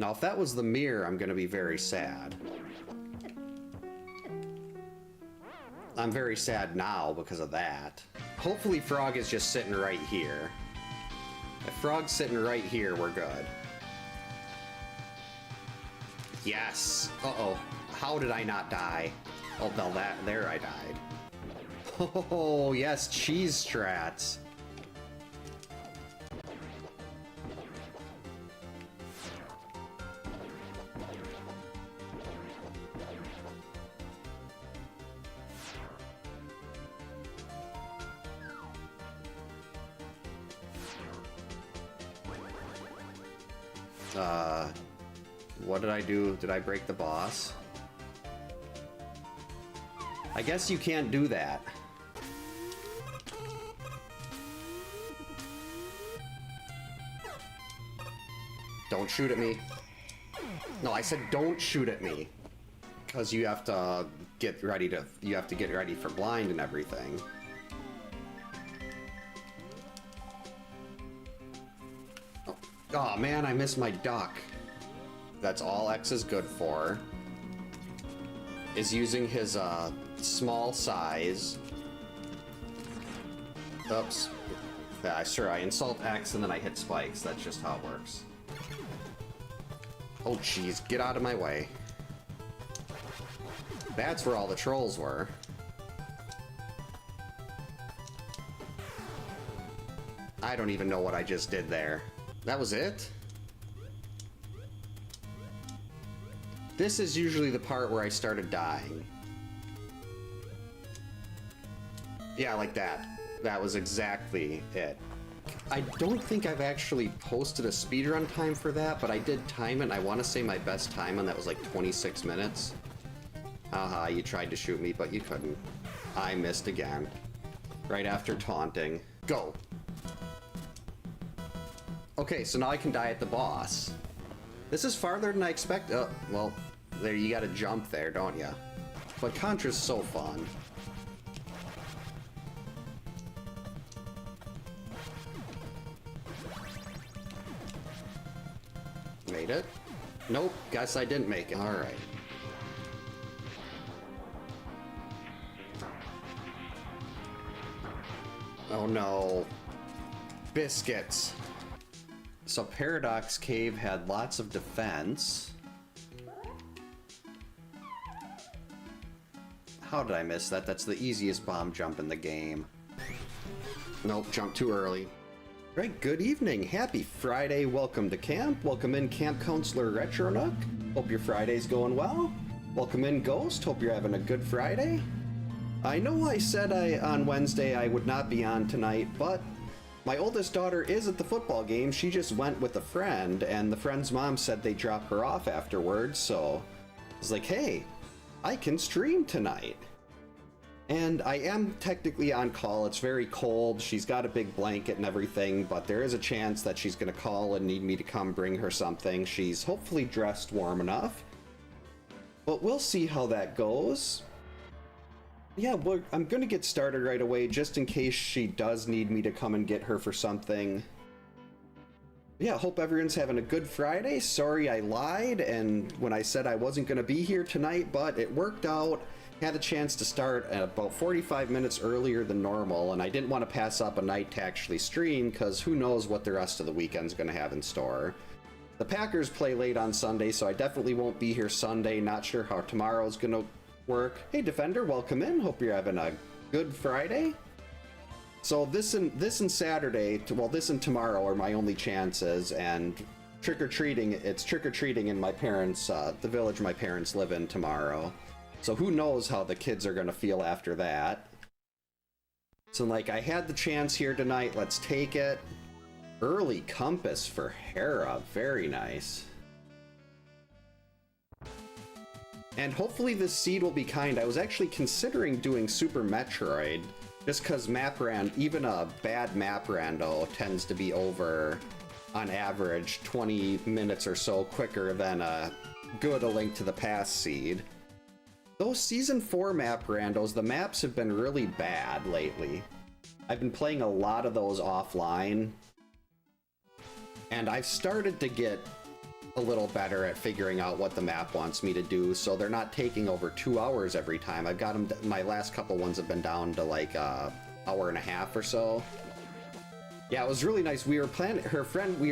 Now, if that was the mirror, I'm gonna be very sad. I'm very sad now because of that. Hopefully Frog is just sitting right here. If Frog's sitting right here, we're good. Yes! Uh-oh. How did I not die? Oh, no, there I died. Oh, yes, cheese strats. What did I do? Did I break the boss? I guess you can't do that. Don't shoot at me. No, I said don't shoot at me. Because you have to get ready for blind and everything. Oh man, I missed my duck. That's all X is good for. Is using his small size. Oops. Yeah, sure, I insult X and then I hit spikes. That's just how it works. Oh jeez, get out of my way. That's where all the trolls were. I don't even know what I just did there. That was it? This is usually the part where I started dying. Yeah, like that. That was exactly it. I don't think I've actually posted a speedrun time for that, but I did time it, and I want to say my best time on that was like 26 minutes. Haha, you tried to shoot me, but you couldn't. I missed again. Right after taunting. Go! Okay, so now I can die at the boss. This is farther than I expected. Oh, well, there, you gotta jump there, don't ya? But Contra's so fun. Made it? Nope, guess I didn't make it. Alright. Oh no. Biscuits. So Paradox Cave had lots of defense. How did I miss that? That's the easiest bomb jump in the game. Nope, jumped too early. Right, good evening. Happy Friday. Welcome to camp. Welcome in Camp Counselor Retronook. Hope your Friday's going well. Welcome in Ghost. Hope you're having a good Friday. I know I said on Wednesday I would not be on tonight, but my oldest daughter is at the football game. She just went with a friend, and the friend's mom said they'd drop her off afterwards, so I was like, hey, I can stream tonight. And I am technically on call. It's very cold. She's got a big blanket and everything, but there is a chance that she's going to call and need me to come bring her something. She's hopefully dressed warm enough. But we'll see how that goes. Yeah, I'm going to get started right away just in case she does need me to come and get her for something. Yeah, hope everyone's having a good Friday. Sorry I lied and when I said I wasn't going to be here tonight, but it worked out. Had a chance to start at about 45 minutes earlier than normal, and I didn't want to pass up a night to actually stream because who knows what the rest of the weekend's going to have in store. The Packers play late on Sunday, so I definitely won't be here Sunday. Not sure how tomorrow's going to work. Hey Defender, welcome in. Hope you're having a good Friday. So this and Saturday, well, this and tomorrow are my only chances, and trick-or-treating, it's trick-or-treating in my parents, the village my parents live in tomorrow. So who knows how the kids are gonna feel after that. So like, I had the chance here tonight, let's take it. Early Compass for Hera, very nice. And hopefully this seed will be kind. I was actually considering doing Super Metroid, just because even a bad map rando tends to be over, on average, 20 minutes or so quicker than a good A Link to the Past seed. Those Season 4 map randos, the maps have been really bad lately. I've been playing a lot of those offline, and I've started to get a little better at figuring out what the map wants me to do, so they're not taking over 2 hours every time. I've got them, my last couple ones have been down to like hour and a half or so. Yeah, it was really nice. We were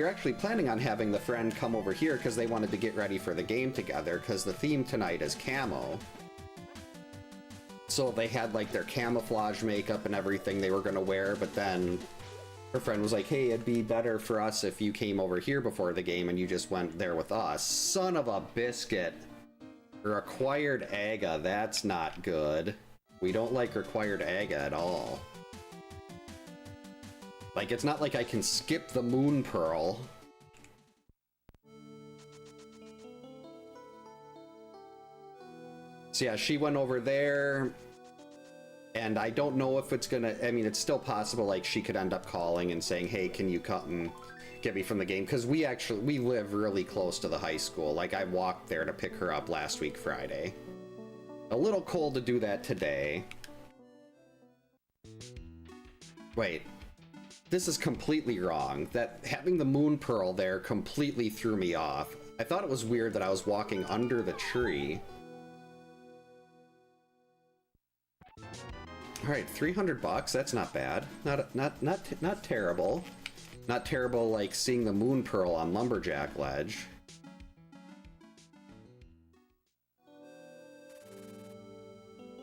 actually planning on having the friend come over here because they wanted to get ready for the game together, because the theme tonight is camo. So they had like their camouflage makeup and everything they were going to wear, but then her friend was like, hey, it'd be better for us if you came over here before the game and you just went there with us. Son of a biscuit. Required AGA, that's not good. We don't like required AGA at all. Like, it's not like I can skip the Moon Pearl. So yeah, she went over there, and I don't know if it's gonna, I mean, it's still possible, like, she could end up calling and saying, hey, can you come and get me from the game? Because we live really close to the high school. Like, I walked there to pick her up last week, Friday. A little cold to do that today. Wait. This is completely wrong. That having the Moon Pearl there completely threw me off. I thought it was weird that I was walking under the tree. All right, 300 bucks. That's not bad. Not terrible. Not terrible like seeing the Moon Pearl on Lumberjack Ledge.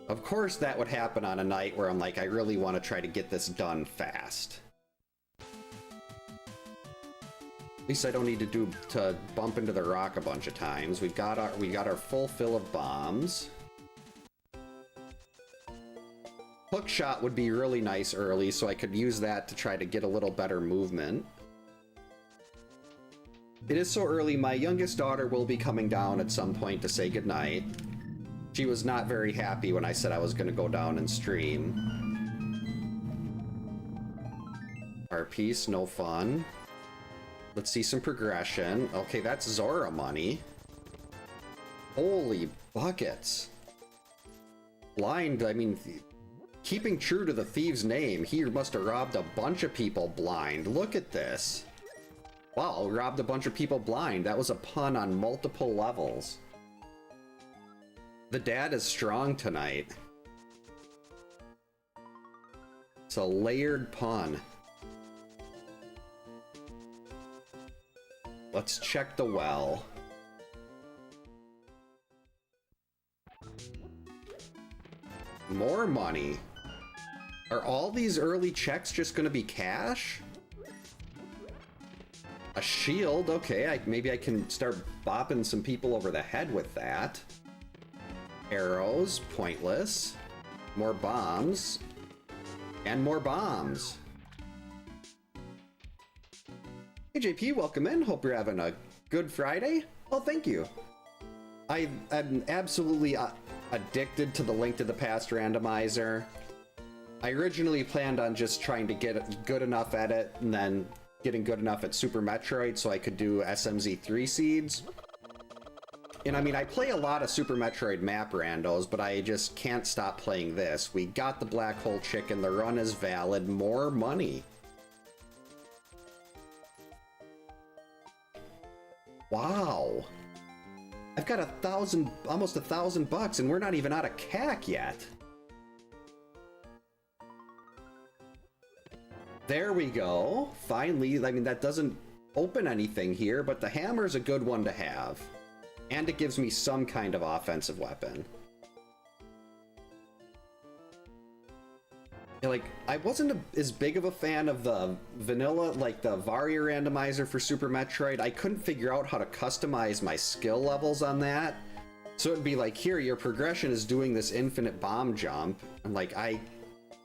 Of course that would happen on a night where I'm like, I really want to try to get this done fast. At least I don't need to bump into the rock a bunch of times. We got our full fill of bombs. Hook shot would be really nice early, so I could use that to try to get a little better movement. It is so early, my youngest daughter will be coming down at some point to say goodnight. She was not very happy when I said I was going to go down and stream. Our piece, no fun. Let's see some progression. Okay, that's Zora money. Holy buckets. Blind, I mean, keeping true to the thief's name, he must have robbed a bunch of people blind. Look at this. Wow, robbed a bunch of people blind. That was a pun on multiple levels. The dad is strong tonight. It's a layered pun. Let's check the well. More money. Are all these early checks just gonna be cash? A shield, okay, maybe I can start bopping some people over the head with that. Arrows, pointless. More bombs. And more bombs. Hey JP, welcome in. Hope you're having a good Friday. Oh, thank you. I'm absolutely addicted to the Link to the Past randomizer. I originally planned on just trying to get good enough at it and then getting good enough at Super Metroid so I could do SMZ3 seeds. And I mean, I play a lot of Super Metroid map randos, but I just can't stop playing this. We got the Black Hole Chicken, the run is valid, more money. Wow. I've got almost 1,000 bucks, and we're not even out of CAC yet. There we go. Finally, I mean, that doesn't open anything here, but the hammer's a good one to have. And it gives me some kind of offensive weapon. Like, I wasn't as big of a fan of the vanilla, like the Varia randomizer for Super Metroid. I couldn't figure out how to customize my skill levels on that. So it'd be like, here, your progression is doing this infinite bomb jump. I'm like, I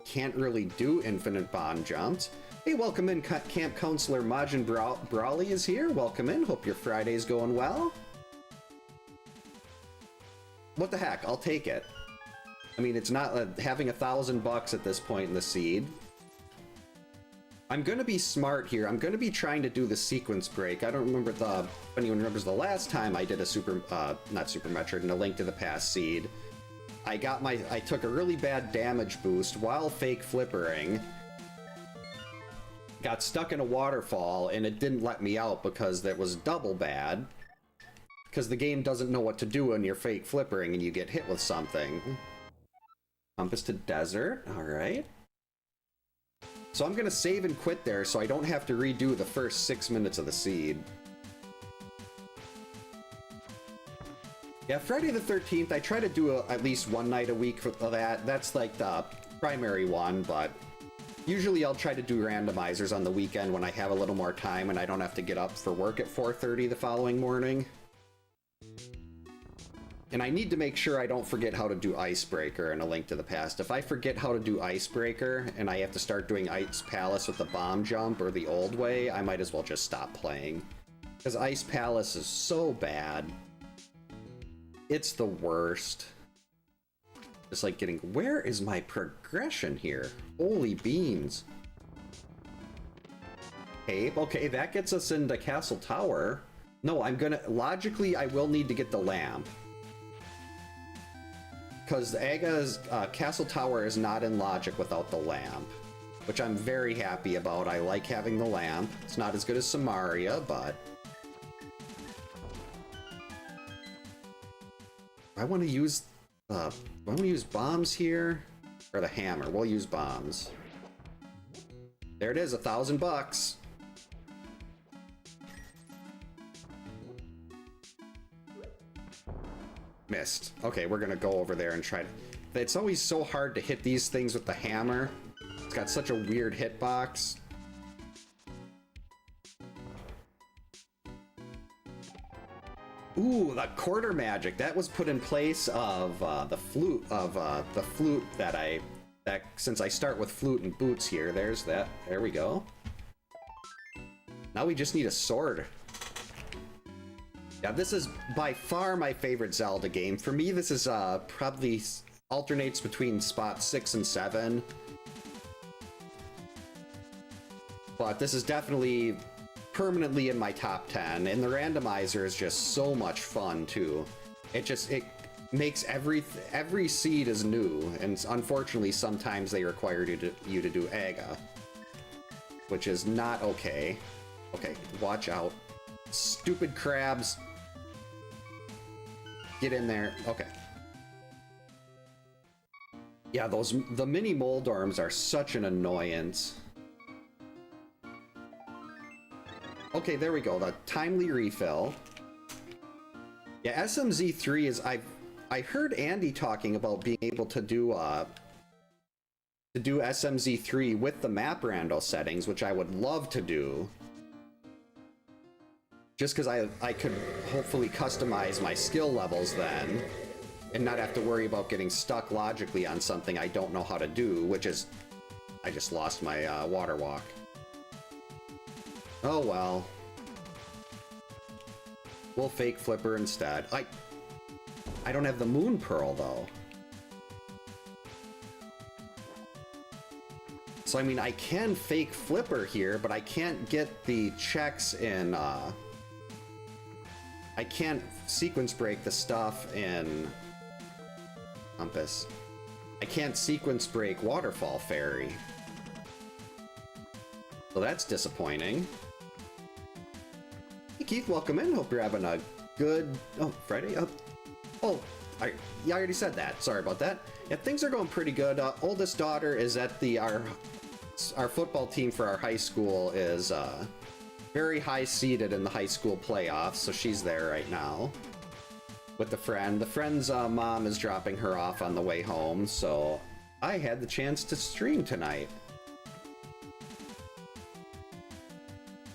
can't really do infinite bomb jumps. Hey, welcome in, Camp Counselor Majin Brawley is here. Welcome in, hope your Friday's going well. What the heck, I'll take it. I mean, it's not having 1,000 bucks at this point in the seed. I'm gonna be smart here. I'm gonna be trying to do the sequence break. I don't remember if anyone remembers the last time I did a not Super Metroid, and a Link to the Past seed. I took a really bad damage boost while fake flippering. Got stuck in a waterfall, and it didn't let me out because that was double bad. because the game doesn't know what to do when you're fake flippering and you get hit with something. Compass to desert, alright. So I'm gonna save and quit there so I don't have to redo the first 6 minutes of the seed. Yeah, Friday the 13th, I try to do at least one night a week for that. That's like the primary one, but usually I'll try to do randomizers on the weekend when I have a little more time and I don't have to get up for work at 4:30 the following morning. And I need to make sure I don't forget how to do Icebreaker in A Link to the Past. If I forget how to do Icebreaker and I have to start doing Ice Palace with the bomb jump or the old way, I might as well just stop playing. Because Ice Palace is so bad. It's the worst. It's like getting... Where is my progression here? Holy beans. Okay, that gets us into Castle Tower. No, I'm gonna... Logically, I will need to get the lamp. Because Aga's Castle Tower is not in logic without the lamp. Which I'm very happy about. I like having the lamp. It's not as good as Samaria, but... I want to use bombs here, or the hammer. We'll use bombs. There it is, $1,000. Missed. Okay, we're gonna go over there and try to... It's always so hard to hit these things with the hammer. It's got such a weird hitbox. Ooh, the quarter magic. That was put in place of the flute that since I start with flute and boots here. There's that. There we go. Now we just need a sword. Yeah, this is by far my favorite Zelda game. For me, this is probably alternates between spot 6 and 7. But this is definitely permanently in my top 10, and the randomizer is just so much fun too. It makes every seed is new, and unfortunately sometimes they require you to do Aga, which is not okay. Okay, watch out. Stupid crabs. Get in there. Okay. Yeah, the mini Moldorms are such an annoyance. Okay, there we go. The timely refill. Yeah, SMZ3 is... I heard Andy talking about being able to do SMZ3 with the map rando settings, which I would love to do. Just because I could hopefully customize my skill levels then, and not have to worry about getting stuck logically on something I don't know how to do, which is... I just lost my water walk. Oh well. We'll fake flipper instead. I don't have the moon pearl though. So I mean I can fake flipper here, but I can't get the checks in I can't sequence break the stuff in Compass. I can't sequence break Waterfall Fairy. So that's disappointing. Hey Keith, welcome in. Hope you're having a good... Oh, Friday? Oh, I already said that. Sorry about that. Yeah, things are going pretty good. Oldest daughter is at our football team for our high school is very high seeded in the high school playoffs, so she's there right now with the friend. The friend's mom is dropping her off on the way home, so I had the chance to stream tonight.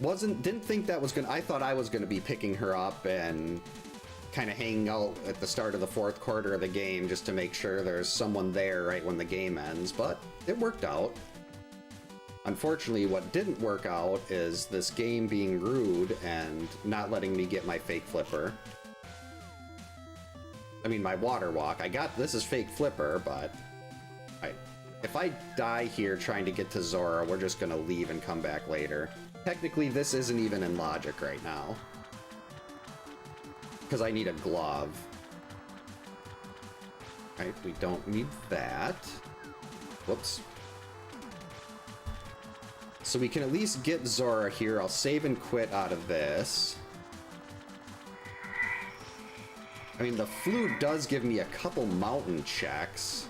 Didn't think that was gonna... I thought I was gonna be picking her up and kind of hanging out at the start of the fourth quarter of the game just to make sure there's someone there right when the game ends, but it worked out. Unfortunately, what didn't work out is this game being rude and not letting me get my fake flipper. I mean, my water walk. This is fake flipper, but if I die here trying to get to Zora, we're just gonna leave and come back later. Technically, this isn't even in logic right now. Because I need a glove. Right, we don't need that. Whoops. So we can at least get Zora here. I'll save and quit out of this. I mean, the flute does give me a couple mountain checks.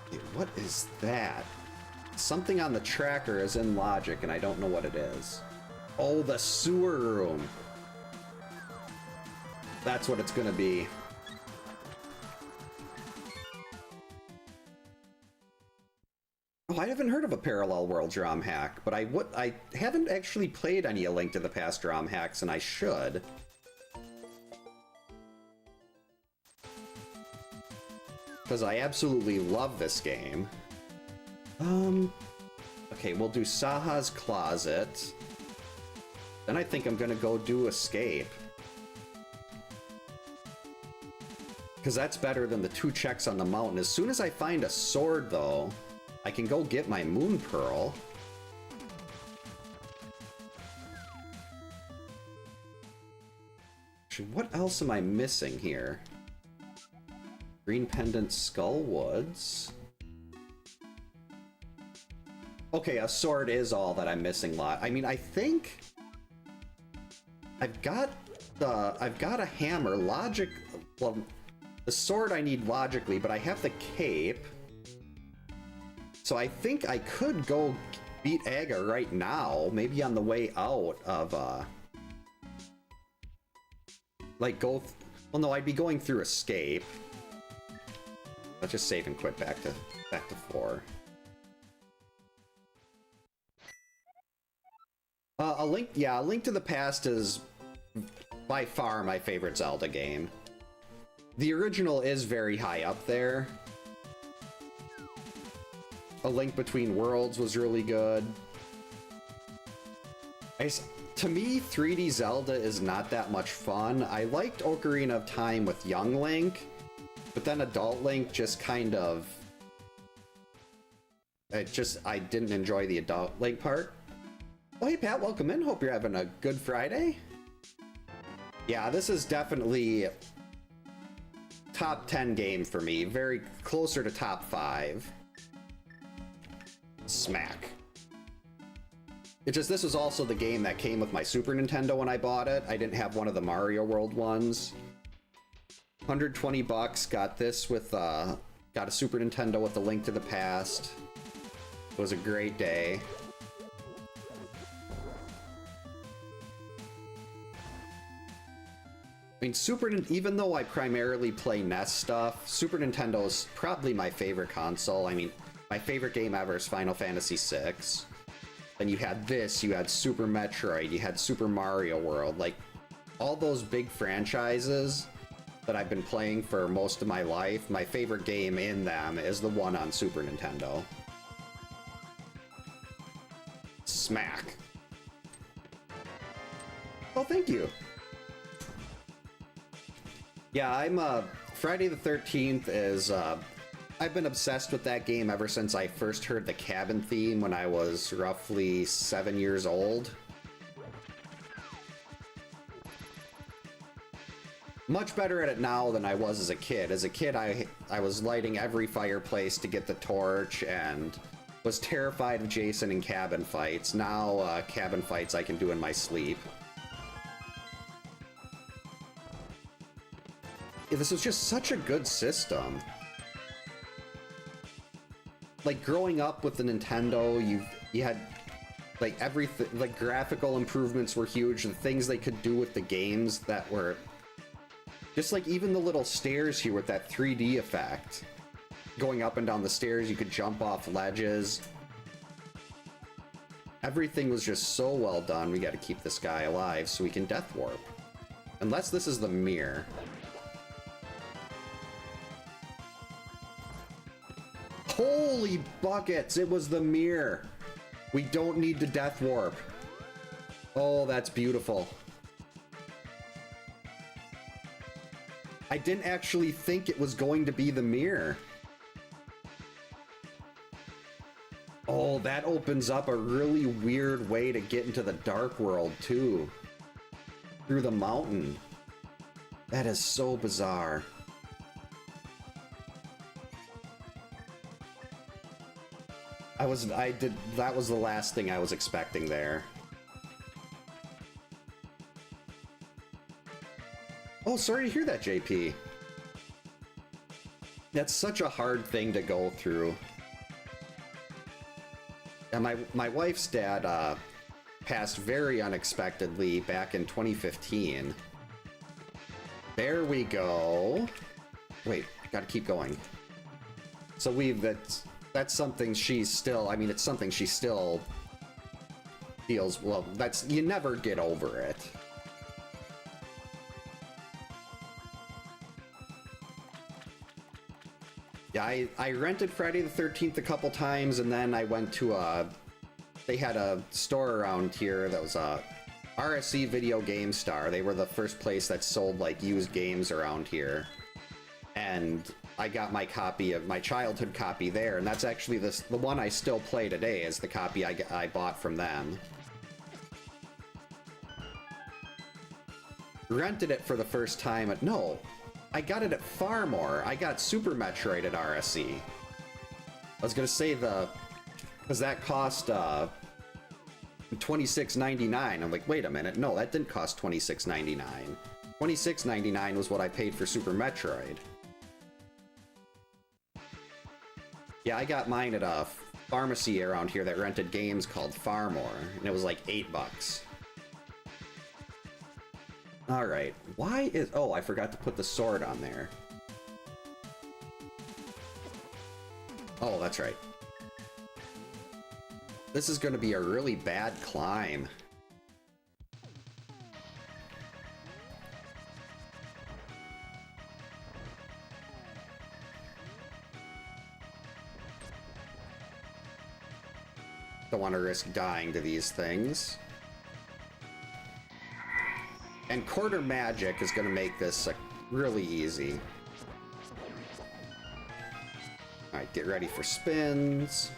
Okay, what is that? Something on the tracker is in logic, and I don't know what it is. Oh, the sewer room. That's what it's gonna be. Oh, I haven't heard of a parallel world ROM hack, but I haven't actually played any A Link to the Past ROM hacks, and I should. Because I absolutely love this game. Okay, we'll do Saha's Closet. Then I think I'm gonna go do Escape. Because that's better than the 2 checks on the mountain. As soon as I find a sword, though, I can go get my Moon Pearl. Actually, what else am I missing here? Green Pendant Skull Woods. Okay, a sword is all that I'm missing. I mean, I think I've got a hammer. Logic. Well, the sword I need logically, but I have the cape. So I think I could go beat Aga right now, maybe on the way out of, like, well, no, I'd be going through Escape. Let's just save and quit back to 4. A Link to the Past is by far my favorite Zelda game. The original is very high up there. A Link Between Worlds was really good. To me, 3D Zelda is not that much fun. I liked Ocarina of Time with young Link, but then Adult Link just kind of... I didn't enjoy the Adult Link part. Oh, hey Pat, welcome in. Hope you're having a good Friday. Yeah, this is definitely top 10 game for me. Very closer to top 5. Smack. This was also the game that came with my Super Nintendo when I bought it. I didn't have one of the Mario World ones. 120 bucks, got this with, got a Super Nintendo with A Link to the Past. It was a great day. I mean, even though I primarily play NES stuff, Super Nintendo is probably my favorite console. I mean, my favorite game ever is Final Fantasy VI. Then you had this, you had Super Metroid, you had Super Mario World. Like, all those big franchises that I've been playing for most of my life, my favorite game in them is the one on Super Nintendo. Smack. Oh, thank you. Yeah, I'm, Friday the 13th is, I've been obsessed with that game ever since I first heard the cabin theme when I was roughly 7 years old. Much better at it now than I was as a kid. As a kid, I was lighting every fireplace to get the torch and was terrified of Jason in cabin fights. Now, cabin fights I can do in my sleep. This was just such a good system. Like, growing up with the Nintendo, you had, like, everything, like, graphical improvements were huge. The things they could do with the games that were just, like, even the little stairs here with that 3D effect. Going up and down the stairs, you could jump off ledges. Everything was just so well done. We gotta keep this guy alive so we can death warp. Unless this is the mirror. Holy buckets, it was the mirror. We don't need to death warp. Oh, that's beautiful. I didn't actually think it was going to be the mirror. Oh, that opens up a really weird way to get into the Dark World, too. Through the mountain. That is so bizarre. That was the last thing I was expecting there. Oh, sorry to hear that, JP. That's such a hard thing to go through. And my wife's dad passed very unexpectedly back in 2015. There we go. Wait, gotta keep going. So that's something she's still, I mean, it's something she still feels, well, you never get over it. Yeah, I rented Friday the 13th a couple times, and then I went to they had a store around here that was RSC Video Game Star. They were the first place that sold like used games around here. And I got my copy of my childhood copy there, and that's actually the one I still play today is the copy I bought from them. Rented it for the first time at, no, I got it at Farmore. I got Super Metroid at RSC. I was gonna say because that cost $26.99. I'm like, wait a minute, no, that didn't cost $26.99. $26.99 was what I paid for Super Metroid. Yeah, I got mine at a pharmacy around here that rented games called Farmore, and it was like $8. Alright, why is... Oh, I forgot to put the sword on there. Oh, that's right. This is going to be a really bad climb. Don't want to risk dying to these things. And quarter magic is going to make this really easy. Alright, get ready for spins.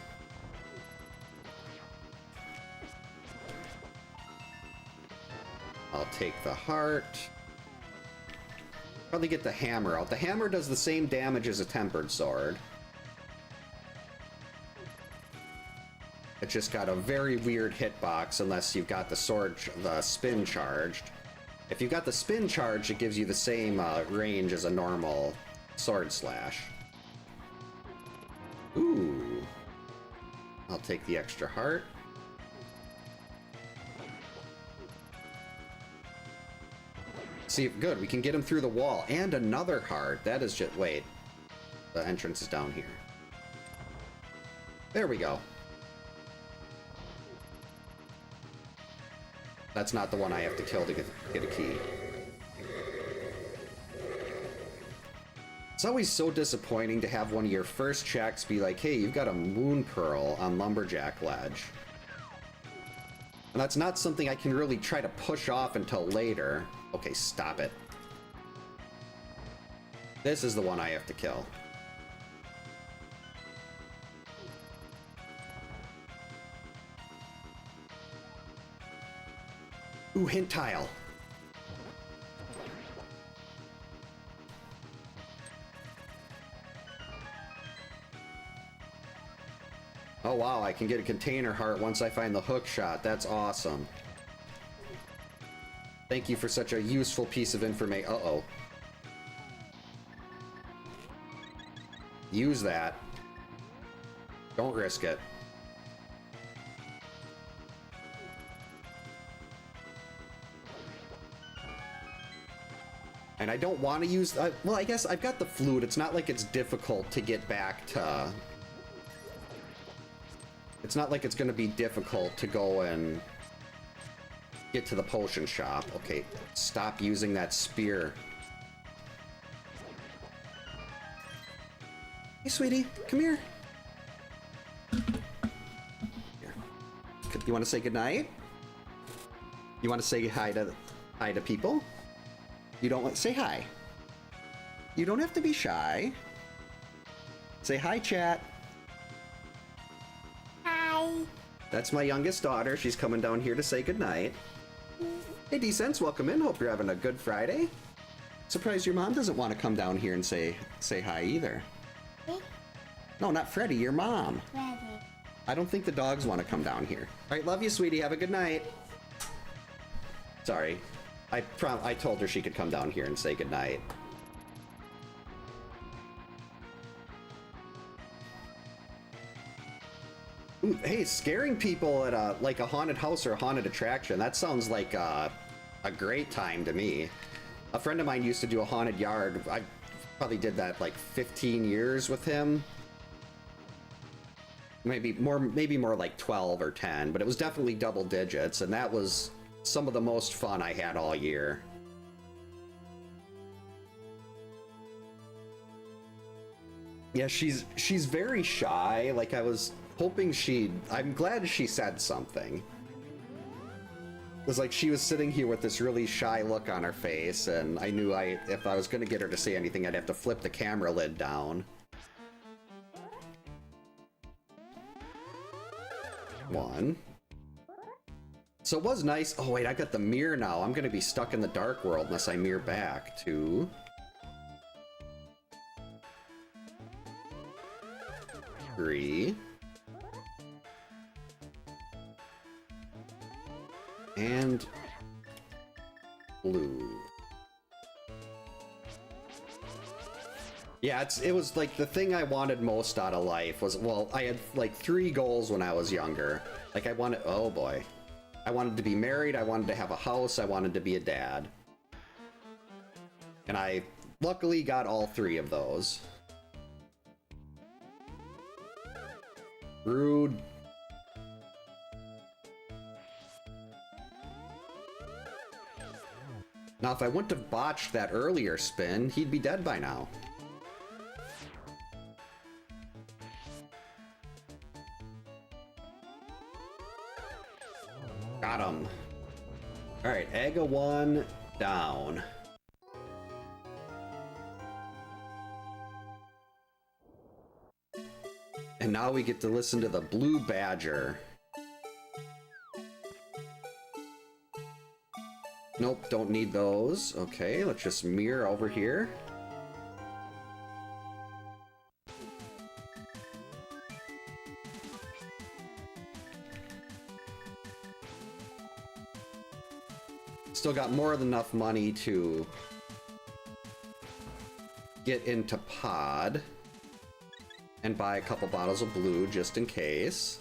I'll take the heart. Probably get the hammer out. The hammer does the same damage as a tempered sword. It just got a very weird hitbox unless you've got the spin charged. If you've got the spin charged, it gives you the same range as a normal sword slash. Ooh. I'll take the extra heart. See, good, we can get him through the wall. And another heart. That is just... Wait. The entrance is down here. There we go. That's not the one I have to kill to get a key. It's always so disappointing to have one of your first checks be like, hey, you've got a moon pearl on Lumberjack Ledge. And that's not something I can really try to push off until later. Okay, stop it. This is the one I have to kill. Ooh, hint tile. Oh wow, I can get a container heart once I find the hook shot. That's awesome. Thank you for such a useful piece of information. Uh-oh. Use that. Don't risk it. And I don't want to use... well, I guess I've got the flute. It's not like it's difficult to get back to... It's not like it's going to be difficult to go and get to the potion shop. Okay, stop using that spear. Hey, sweetie, come here. Here. You want to say goodnight? You want to say hi to people? You don't want... Say hi. You don't have to be shy. Say hi, chat. Hi. That's my youngest daughter. She's coming down here to say goodnight. Hey, D-Sense, welcome in. Hope you're having a good Friday. Surprised your mom doesn't want to come down here and say hi either. Hey. No, not Freddy, your mom. Ready. I don't think the dogs want to come down here. All right, love you, sweetie. Have a good night. Sorry. I told her she could come down here and say goodnight. Ooh, hey, scaring people at a, like a haunted house or a haunted attraction. That sounds like a great time to me. A friend of mine used to do a haunted yard. I probably did that like 15 years with him. Maybe more like 12 or 10, but it was definitely double digits, and that was some of the most fun I had all year. Yeah, she's very shy. Like, I was hoping I'm glad she said something. It was like she was sitting here with this really shy look on her face, and I knew if I was going to get her to say anything, I'd have to flip the camera lid down. One. So it was nice. Oh wait, I got the mirror now. I'm gonna be stuck in the dark world unless I mirror back. 2. 3. And blue. Yeah, it was like the thing I wanted most out of life was, well, I had like 3 goals when I was younger. Like I wanted, oh boy. I wanted to be married, I wanted to have a house, I wanted to be a dad. And I luckily got all 3 of those. Rude. Now if I wouldn't have botched that earlier spin, he'd be dead by now. Got him. Alright, Aga 1 down. And now we get to listen to the Blue Badger. Nope, don't need those. Okay, let's just mirror over here. Still got more than enough money to get into Pod and buy a couple bottles of blue just in case.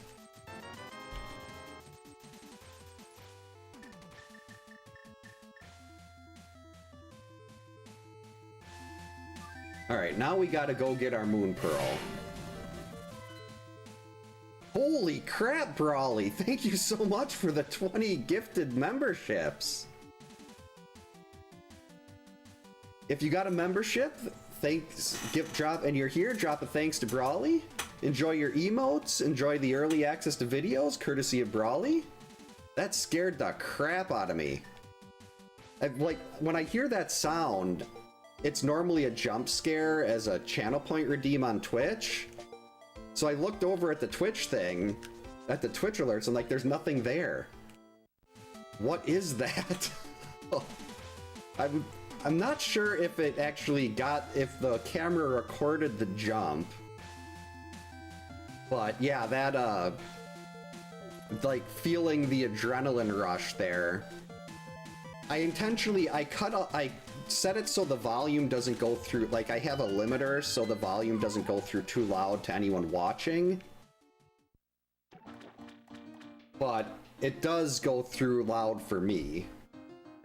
Alright, now we gotta go get our Moon Pearl. Holy crap, Brawly! Thank you so much for the 20 gifted memberships! If you got a membership, thanks, and you're here, drop a thanks to Brawly. Enjoy your emotes, enjoy the early access to videos, courtesy of Brawly. That scared the crap out of me. Like, when I hear that sound, it's normally a jump scare as a channel point redeem on Twitch. So I looked over at the Twitch thing, at the Twitch alerts, and like, there's nothing there. What is that? I'm not sure if it actually if the camera recorded the jump. But yeah, that, like, feeling the adrenaline rush there. I set it so the volume doesn't go through, like, I have a limiter so the volume doesn't go through too loud to anyone watching. But it does go through loud for me,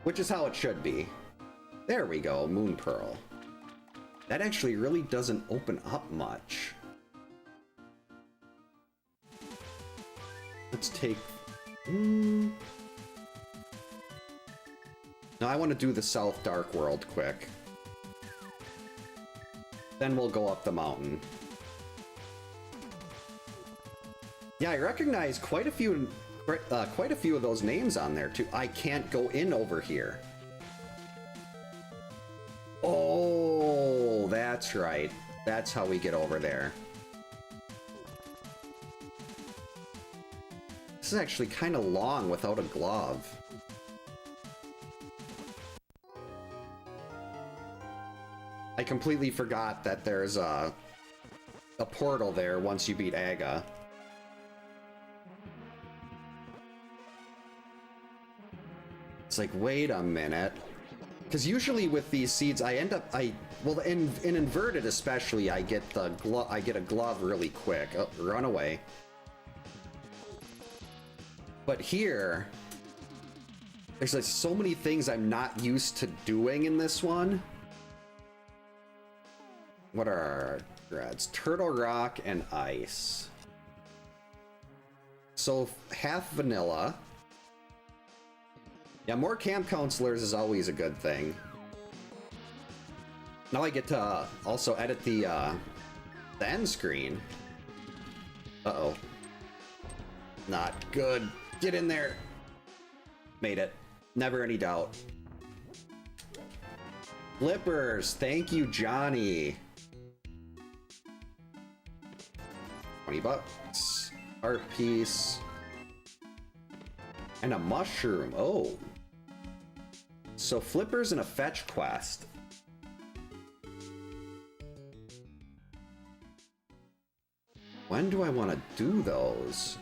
which is how it should be. There we go, Moon Pearl. That actually really doesn't open up much. Let's take... No, I want to do the South Dark World quick. Then we'll go up the mountain. Yeah, I recognize quite a few of those names on there too. I can't go in over here. Oh, that's right. That's how we get over there. This is actually kind of long without a glove. I completely forgot that there's a portal there once you beat Aga. It's like, wait a minute. Because usually with these seeds, I end up, well, in inverted especially, I get a glove really quick. Oh, run away. But here, there's like so many things I'm not used to doing in this one. What are our grades? Turtle Rock and Ice. So half vanilla. Yeah, more camp counselors is always a good thing. Now I get to also edit the end screen. Uh-oh. Not good. Get in there. Made it. Never any doubt. Flippers. Thank you, Johnny. 20 bucks. Art piece. And a mushroom. Oh. So Flippers and a fetch quest. When do I want to do those?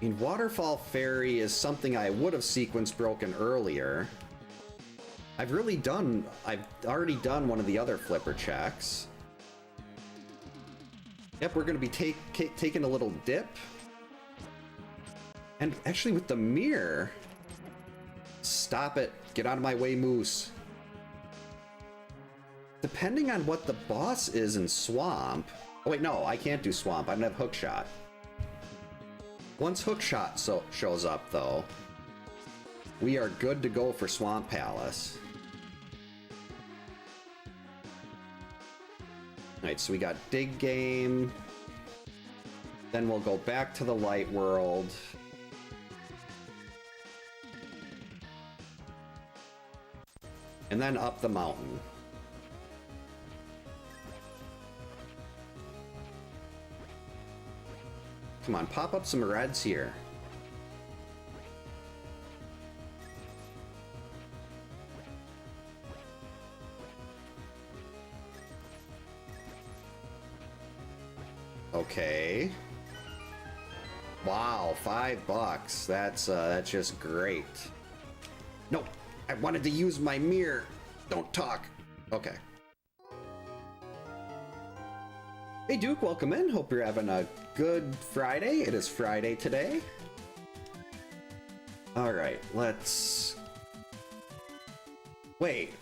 I mean, Waterfall Ferry is something I would have sequence broken earlier. I've already done one of the other flipper checks. Yep, we're going to be taking a little dip. And actually with the mirror... Stop it. Get out of my way, Moose. Depending on what the boss is in Swamp... Oh wait, no, I can't do Swamp. I don't have Hookshot. Once Hookshot shows up, though, we are good to go for Swamp Palace. Alright, so we got Dig Game. Then we'll go back to the Light World. And then up the mountain. Come on, pop up some reds here. Okay. Wow, $5. That's just great. No, I wanted to use my mirror. Don't talk. Okay. Hey Duke, welcome in. Hope you're having a good Friday. It is Friday today. All right, let's... Wait.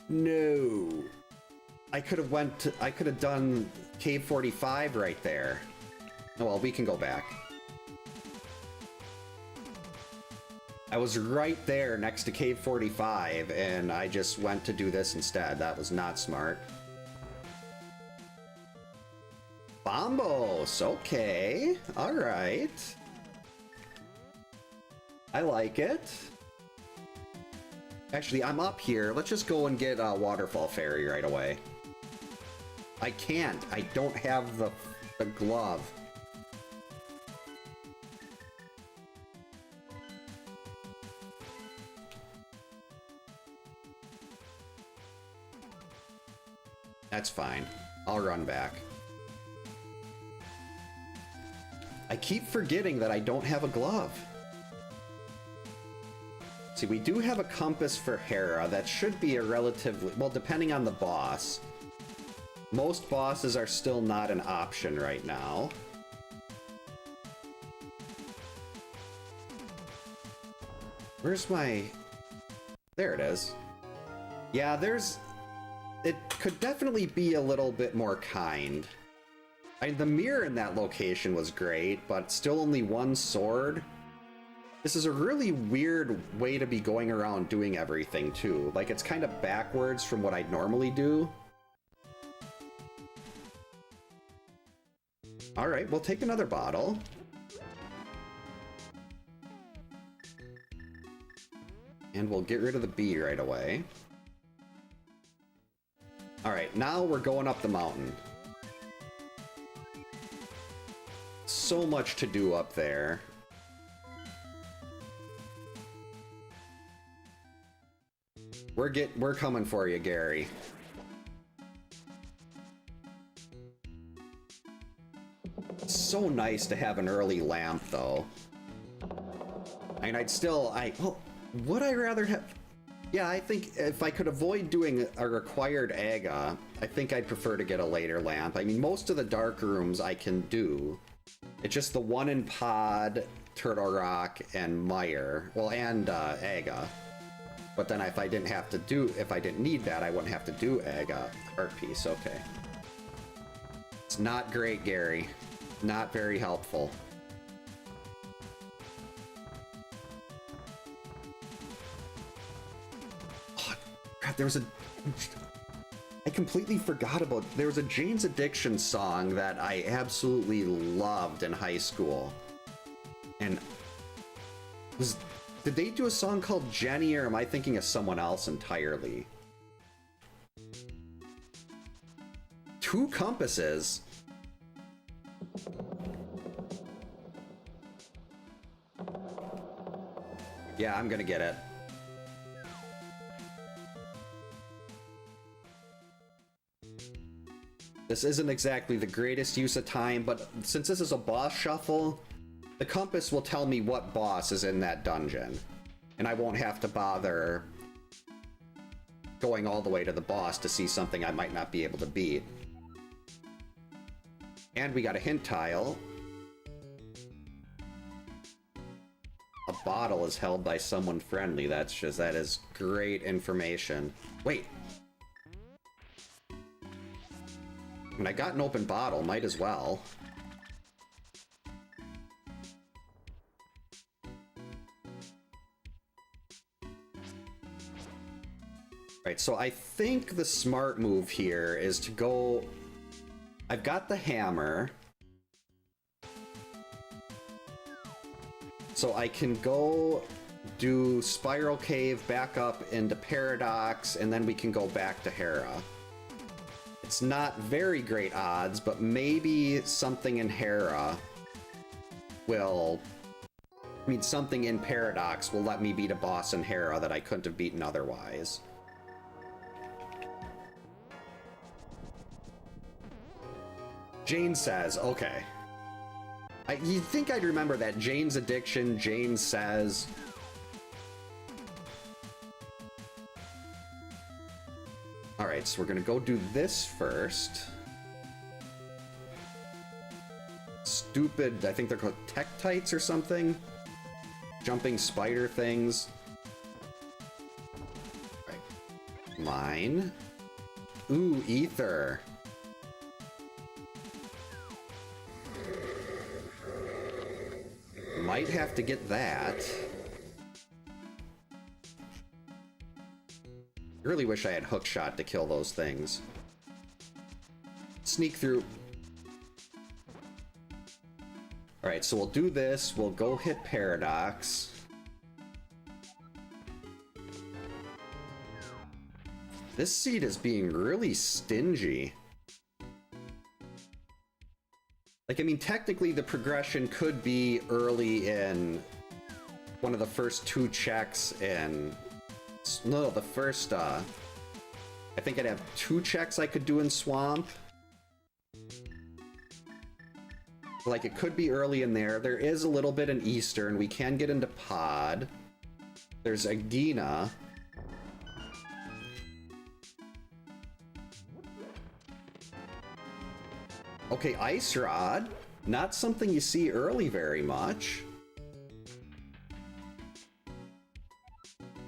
No. I could have done Cave 45 right there. Oh well, we can go back. I was right there next to Cave 45, and I just went to do this instead. That was not smart. Bombos, okay. Alright. I like it. Actually, I'm up here. Let's just go and get a Waterfall Ferry right away. I can't. I don't have the glove. That's fine. I'll run back. I keep forgetting that I don't have a glove. See, we do have a compass for Hera. That should be a relatively... Well, depending on the boss. Most bosses are still not an option right now. Where's my... There it is. Yeah, there's... It could definitely be a little bit more kind. I mean, the mirror in that location was great, but still only one sword. This is a really weird way to be going around doing everything, too. Like, it's kind of backwards from what I'd normally do. Alright, we'll take another bottle. And we'll get rid of the bee right away. Alright, now we're going up the mountain. So much to do up there. We're coming for you, Gary. So nice to have an early lamp, though. And well, would I rather have... Yeah, I think if I could avoid doing a required AGA, I think I'd prefer to get a later lamp. I mean, most of the dark rooms I can do. It's just the one in Pod, Turtle Rock, and Mire. Well, and AGA. But then if I didn't need that, I wouldn't have to do AGA. Art piece, okay. It's not great, Gary. Not very helpful. God, I completely forgot about... There was a Jane's Addiction song that I absolutely loved in high school. And... Did they do a song called Jenny, or am I thinking of someone else entirely? Two compasses? Yeah, I'm gonna get it. This isn't exactly the greatest use of time, but since this is a boss shuffle, the compass will tell me what boss is in that dungeon. And I won't have to bother going all the way to the boss to see something I might not be able to beat. And we got a hint tile. A bottle is held by someone friendly. That is great information. Wait. And I got an open bottle, might as well. Right, so I think the smart move here is to go... I've got the hammer. So I can go do Spiral Cave, back up into Paradox, and then we can go back to Hera. It's not very great odds, but maybe something in Hera will... I mean, something in Paradox will let me beat a boss in Hera that I couldn't have beaten otherwise. Jane says, okay. You'd think I'd remember that. Jane's Addiction, Jane says... Alright, so we're gonna go do this first. Stupid, I think they're called Tektites or something. Jumping spider things. Right. Mine. Ooh, ether. Might have to get that. Really wish I had hookshot to kill those things. Sneak through. Alright, so we'll do this. We'll go hit Paradox. This seed is being really stingy. Like, I mean, technically the progression could be early in one of the first two checks in... No, the first, I think I'd have two checks I could do in Swamp. Like, it could be early in there. There is a little bit in Eastern. We can get into Pod. There's Agina. Okay, Ice Rod. Not something you see early very much.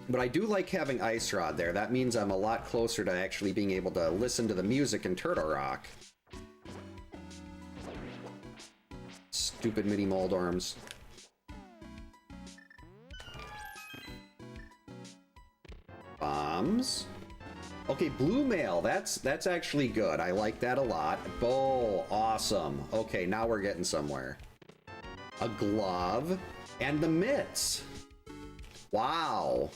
But I do like having Ice Rod there. That means I'm a lot closer to actually being able to listen to the music in Turtle Rock. Stupid mini Moldorms. Bombs. Okay, blue mail. That's actually good. I like that a lot. Bow. Awesome. Okay, now we're getting somewhere. A glove. And the mitts. Wow.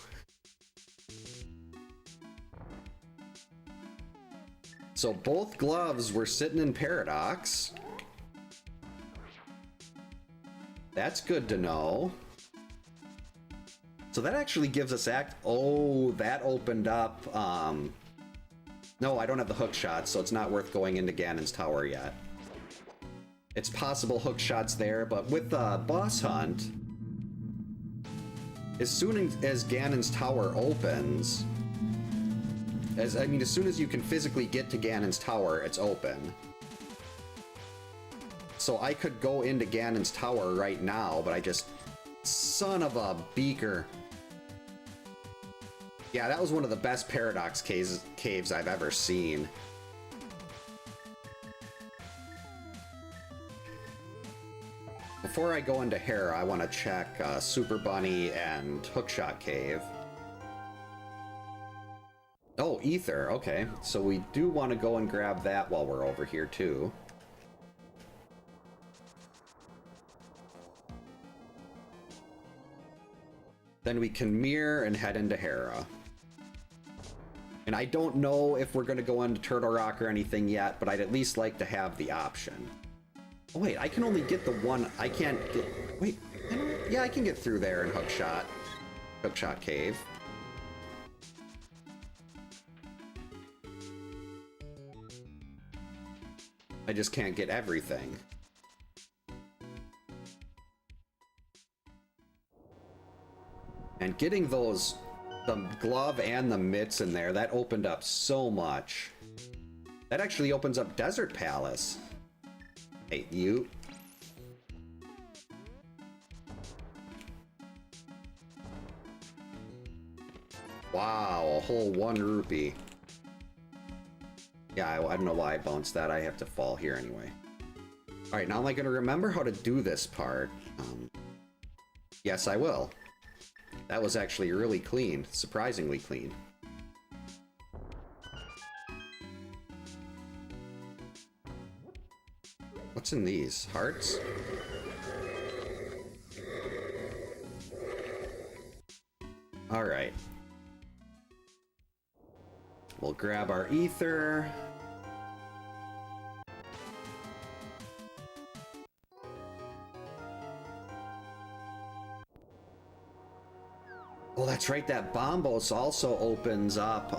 So both gloves were sitting in Paradox. That's good to know. So that actually gives us Oh, that opened up... No, I don't have the hook shot, so it's not worth going into Ganon's tower yet. it's possible hook shots there, but with the boss hunt, as soon as Ganon's tower opens, as soon as you can physically get to Ganon's tower, it's open. So I could go into Ganon's tower right now, but I just... Son of a beaker. Yeah, that was one of the best Paradox caves I've ever seen. Before I go into Hera, I want to check Super Bunny and Hookshot Cave. Oh, Ether, okay. So we do want to go and grab that while we're over here, too. Then we can mirror and head into Hera. And I don't know if we're going to go into Turtle Rock or anything yet, but I'd at least like to have the option. Oh, wait, I can only get the one. I can't get... Wait, yeah, I can get through there in Hookshot Cave. I just can't get everything. And getting those, the glove and the mitts in there, that opened up so much. That actually opens up Desert Palace. Hey, you. Wow, a whole 1 rupee. Yeah, I don't know why I bounced that. I have to fall here anyway. Alright, now am I going to remember how to do this part? Yes, I will. That was actually really clean. Surprisingly clean. What's in these? Hearts? Alright. We'll grab our ether. Oh, that's right, that Bombos also opens up,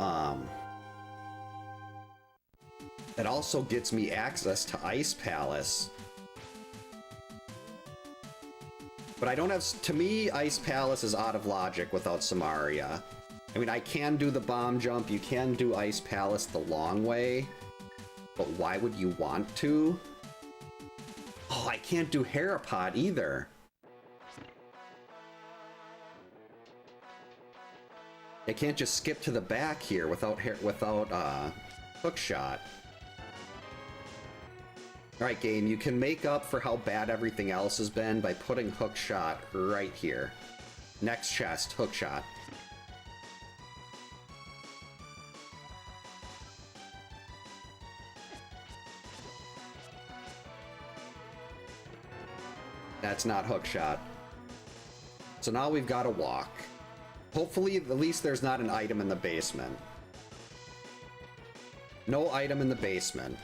it also gets me access to Ice Palace. But I don't have, to me, Ice Palace is out of logic without Samaria. I mean, I can do the bomb jump, you can do Ice Palace the long way, but why would you want to? Oh, I can't do Herapod either. I can't just skip to the back here without Hookshot. Alright, game, you can make up for how bad everything else has been by putting Hookshot right here. Next chest, Hookshot. That's not Hookshot. So now we've got to walk. Hopefully, at least there's not an item in the basement. No item in the basement.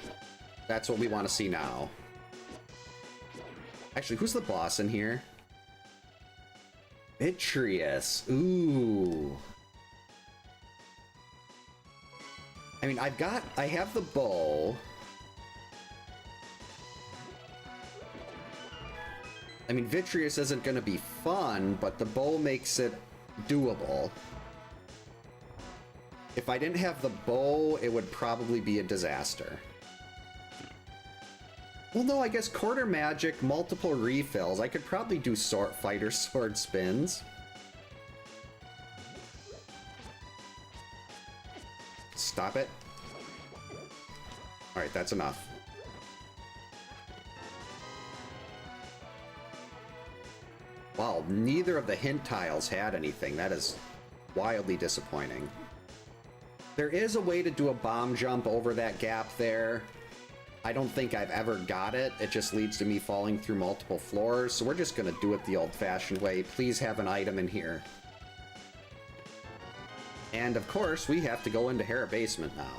That's what we want to see now. Actually, who's the boss in here? Vitreous. Ooh. I mean, I have the bow. I mean, Vitreous isn't going to be fun, but the bow makes it doable. If I didn't have the bow, it would probably be a disaster. Well, no, I guess quarter magic, multiple refills. I could probably do fighter sword spins. Stop it. Alright, that's enough. Wow, neither of the hint tiles had anything. That is wildly disappointing. There is a way to do a bomb jump over that gap there. I don't think I've ever got it. It just leads to me falling through multiple floors, so we're just gonna do it the old-fashioned way. Please have an item in here. And of course, we have to go into Hera Basement now.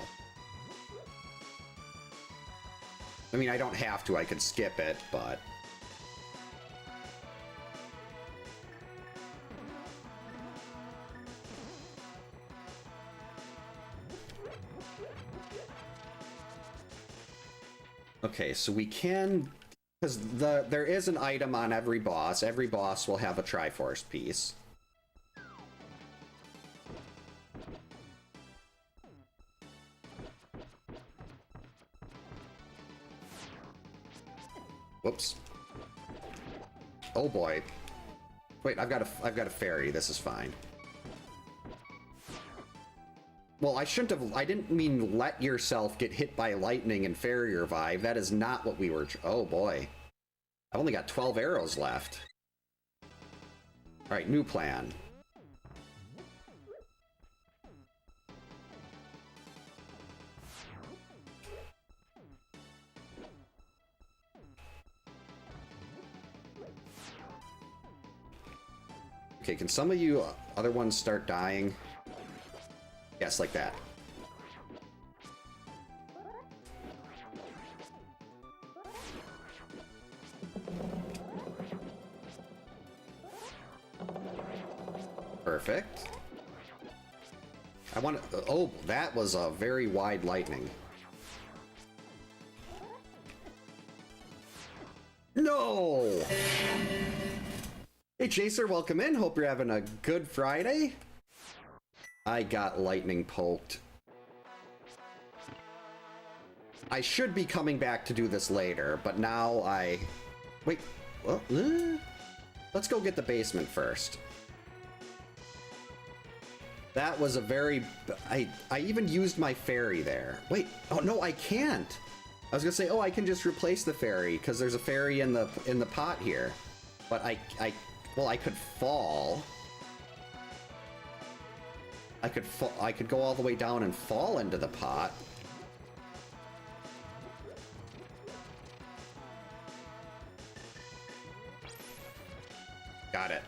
I mean, I don't have to, I could skip it, but... Okay, so we can Because there is an item on every boss. Every boss will have a Triforce piece. Whoops. Oh boy. Wait, I've got a fairy. This is fine. Well, I shouldn't have. I didn't mean let yourself get hit by lightning and fairy revive. That is not what we were. Oh boy. I've only got 12 arrows left. All right, new plan. Okay, can some of you other ones start dying? Yes, like that. Perfect. I want to... Oh, that was a very wide lightning. No! Hey, Chaser, welcome in. Hope you're having a good Friday. I got lightning poked. I should be coming back to do this later, but now I... Wait, well, let's go get the basement first. That was a very... I even used my fairy there. Wait, oh no, I can't. I was gonna say, oh, I can just replace the fairy, because there's a fairy in the pot here. But well, I could fall. I could go all the way down and fall into the pot. Got it.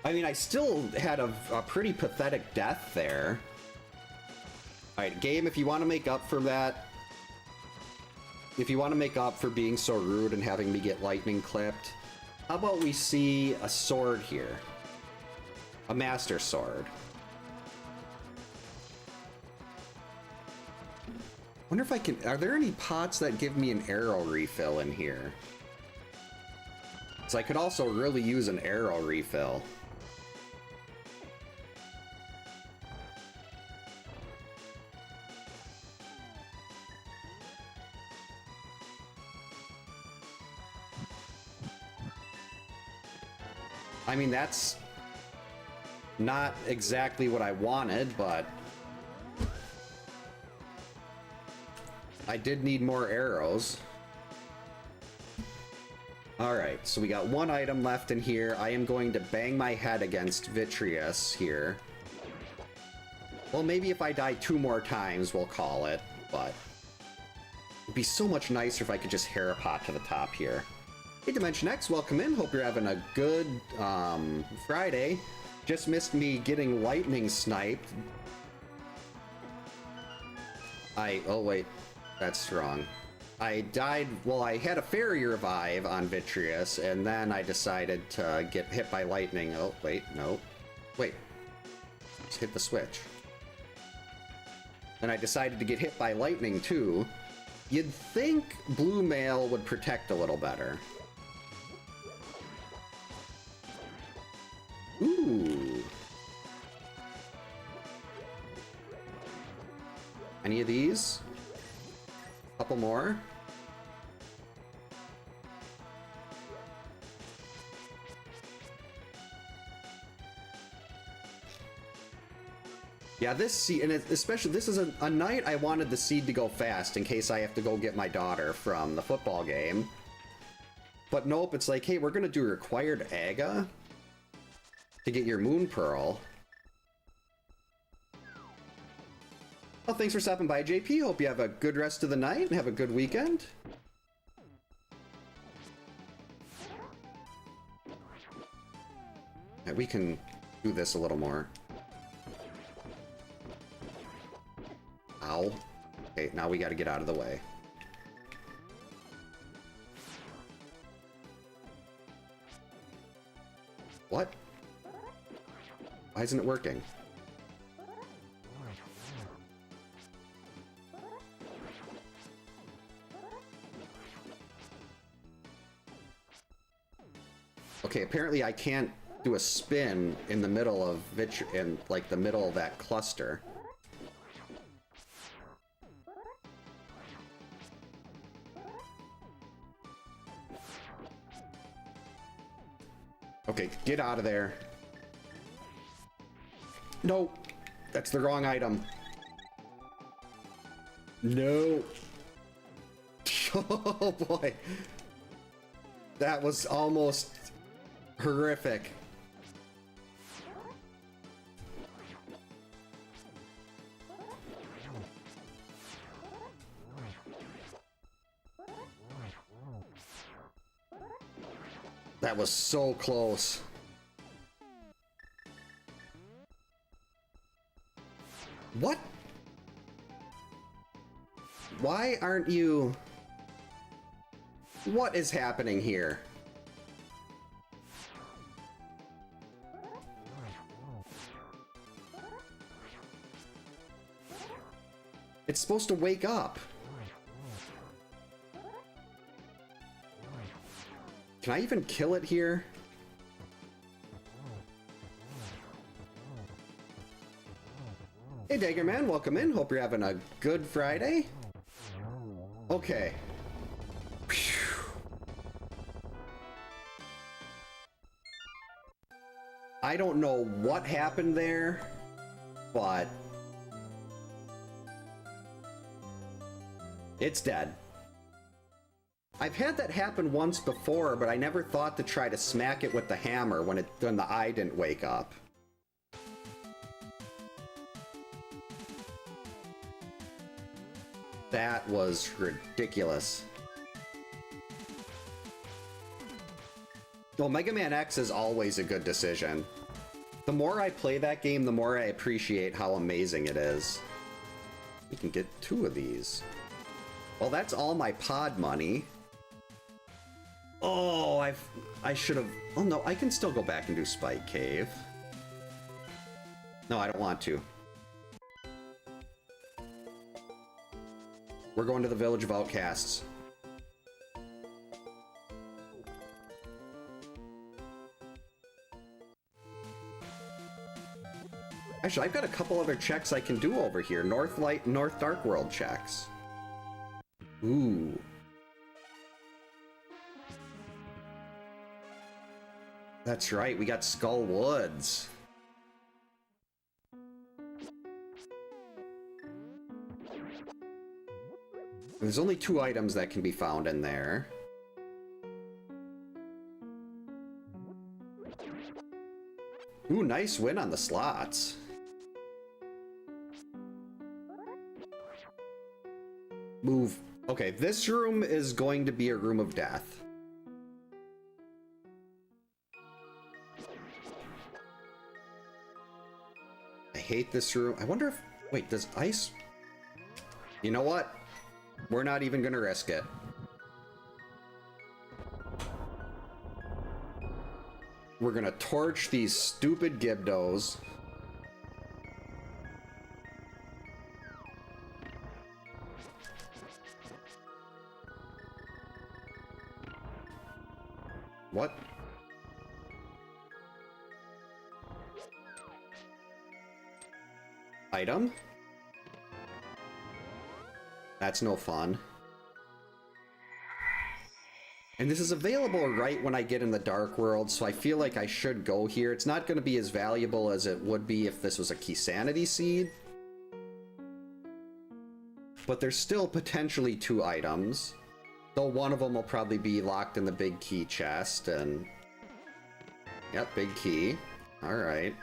I mean, I still had a pretty pathetic death there. Alright, game, if you want to make up for that, if you want to make up for being so rude and having me get lightning clipped, how about we see a sword here? A master sword. Wonder if I can... Are there any pots that give me an arrow refill in here? So I could also really use an arrow refill. I mean, that's not exactly what I wanted, but I did need more arrows. Alright, so we got one item left in here. I am going to bang my head against Vitreous here. Well, maybe if I die 2 more times, we'll call it, but it'd be so much nicer if I could just hair a pot to the top here. Hey, Dimension X, welcome in. Hope you're having a good Friday. Just missed me getting lightning sniped. Oh wait, that's wrong. I died, well, I had a fairy revive on Vitreous, and then I decided to get hit by lightning. Oh, wait, no. Wait. Just hit the switch. Then I decided to get hit by lightning, too. You'd think blue mail would protect a little better. Ooh. Any of these? Couple more. Yeah, this seed, and especially this is a night I wanted the seed to go fast in case I have to go get my daughter from the football game. But nope, it's like, hey, we're gonna do required Aga to get your Moon Pearl. Well, thanks for stopping by, JP. Hope you have a good rest of the night and have a good weekend. Yeah, we can do this a little more. Ow. Okay, now we gotta get out of the way. What? Why isn't it working? Okay, apparently I can't do a spin in the middle of like the middle of that cluster. Okay, get out of there. No, that's the wrong item. No. Oh boy. That was almost horrific. That was so close. What? Why aren't you... What is happening here? It's supposed to wake up. Can I even kill it here? Hey Daggerman, welcome in. Hope you're having a good Friday. Okay. Phew. I don't know what happened there, but it's dead. I've had that happen once before, but I never thought to try to smack it with the hammer when the eye didn't wake up. That was ridiculous. Well, Mega Man X is always a good decision. The more I play that game, the more I appreciate how amazing it is. We can get 2 of these. Well, that's all my pod money. Oh, I should have... Oh no, I can still go back and do Spike Cave. No, I don't want to. We're going to the Village of Outcasts. Actually, I've got a couple other checks I can do over here. North Dark World checks. Ooh. That's right, we got Skull Woods. There's only 2 items that can be found in there. Ooh, nice win on the slots. Move. Okay, this room is going to be a room of death. I hate this room. I wonder if... Wait, does ice... You know what? We're not even gonna risk it. We're gonna torch these stupid Gibdos. What? Item? That's no fun. And this is available right when I get in the Dark World, so I feel like I should go here. It's not going to be as valuable as it would be if this was a Key Sanity Seed. But there's still potentially 2 items. Though one of them will probably be locked in the big key chest, and... Yep, big key. Alright.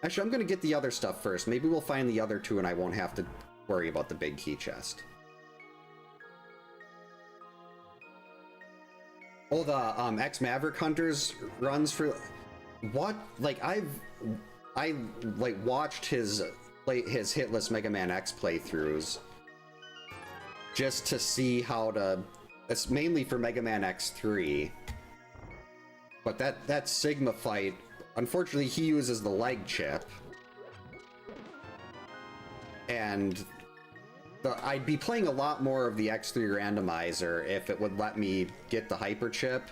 Actually, I'm going to get the other stuff first. Maybe we'll find the other 2 and I won't have to worry about the big key chest. Oh, the ex-Maverick Hunters runs for... What? Like, I like watched his hitless Mega Man X playthroughs just to see how to... It's mainly for Mega Man X3. But that Sigma fight, unfortunately he uses the leg chip. And I'd be playing a lot more of the X3 randomizer if it would let me get the hyper chip.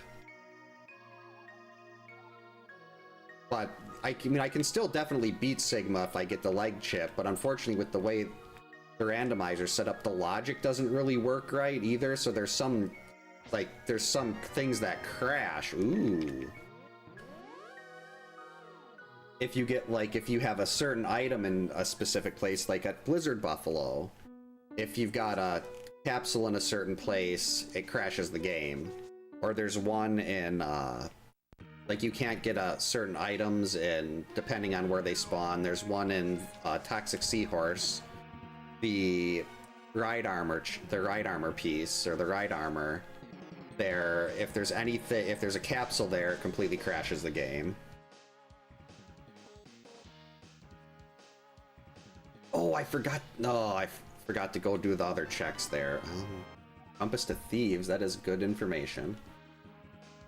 But I mean, I can still definitely beat Sigma if I get the leg chip, but unfortunately with the way the randomizer set up, the logic doesn't really work right either, so there's some, like, there's some things that crash. Ooh. If you get, like, if you have a certain item in a specific place, like at Blizzard Buffalo, if you've got a capsule in a certain place, it crashes the game. Or there's one in, like, you can't get certain items in, depending on where they spawn. There's one in Toxic Seahorse, the ride armor piece, or the ride armor. There, if there's anything, if there's a capsule there, it completely crashes the game. Oh, I forgot. No, I forgot to go do the other checks there. Compass to Thieves, that is good information.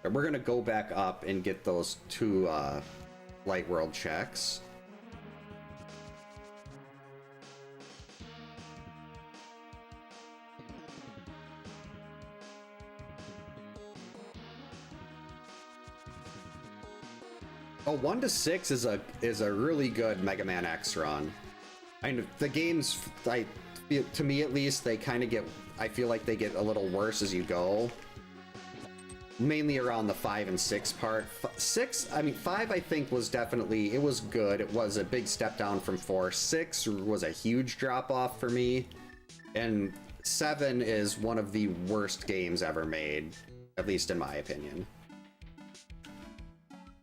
But we're gonna go back up and get those 2 Light World checks. Oh, 1 to 6 is a really good Mega Man X run. I know the games, to me at least, they kind of get, I feel like they get a little worse as you go. Mainly around the 5 and 6 part. 6, I mean, 5 I think was definitely, it was good. It was a big step down from 4. 6 was a huge drop off for me. And 7 is one of the worst games ever made, at least in my opinion.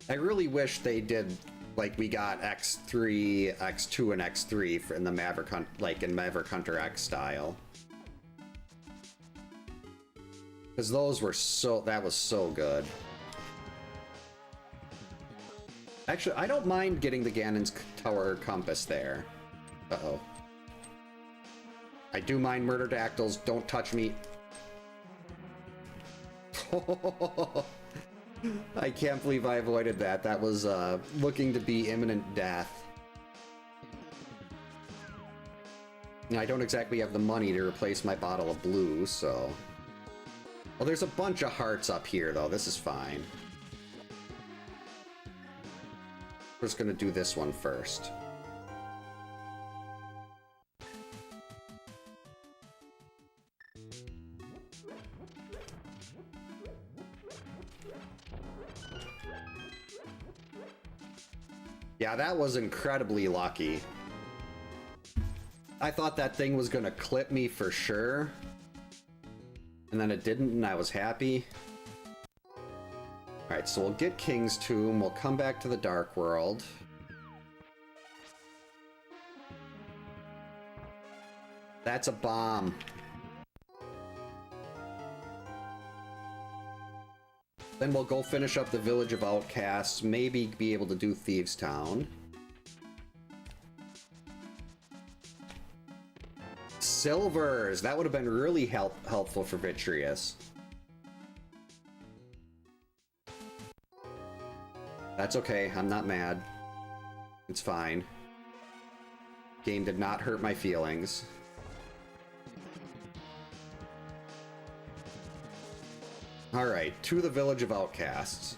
I really wish they did, like, we got X3, X2, and X3 in the Maverick Hunt, like in Maverick Hunter X style. Because those were that was so good. Actually, I don't mind getting the Ganon's Tower Compass there. Uh-oh. I do mind Murderdactyls, don't touch me. I can't believe I avoided that. That was looking to be imminent death. And I don't exactly have the money to replace my bottle of blue, so... Well, there's a bunch of hearts up here, though. This is fine. We're just gonna do this one first. Yeah, that was incredibly lucky. I thought that thing was gonna clip me for sure. And then it didn't, and I was happy. Alright, so we'll get King's Tomb, we'll come back to the Dark World. That's a bomb. Then we'll go finish up the Village of Outcasts, maybe be able to do Thieves Town. Silvers! That would have been really helpful for Vitreous. That's okay, I'm not mad. It's fine. Game did not hurt my feelings. Alright, to the Village of Outcasts.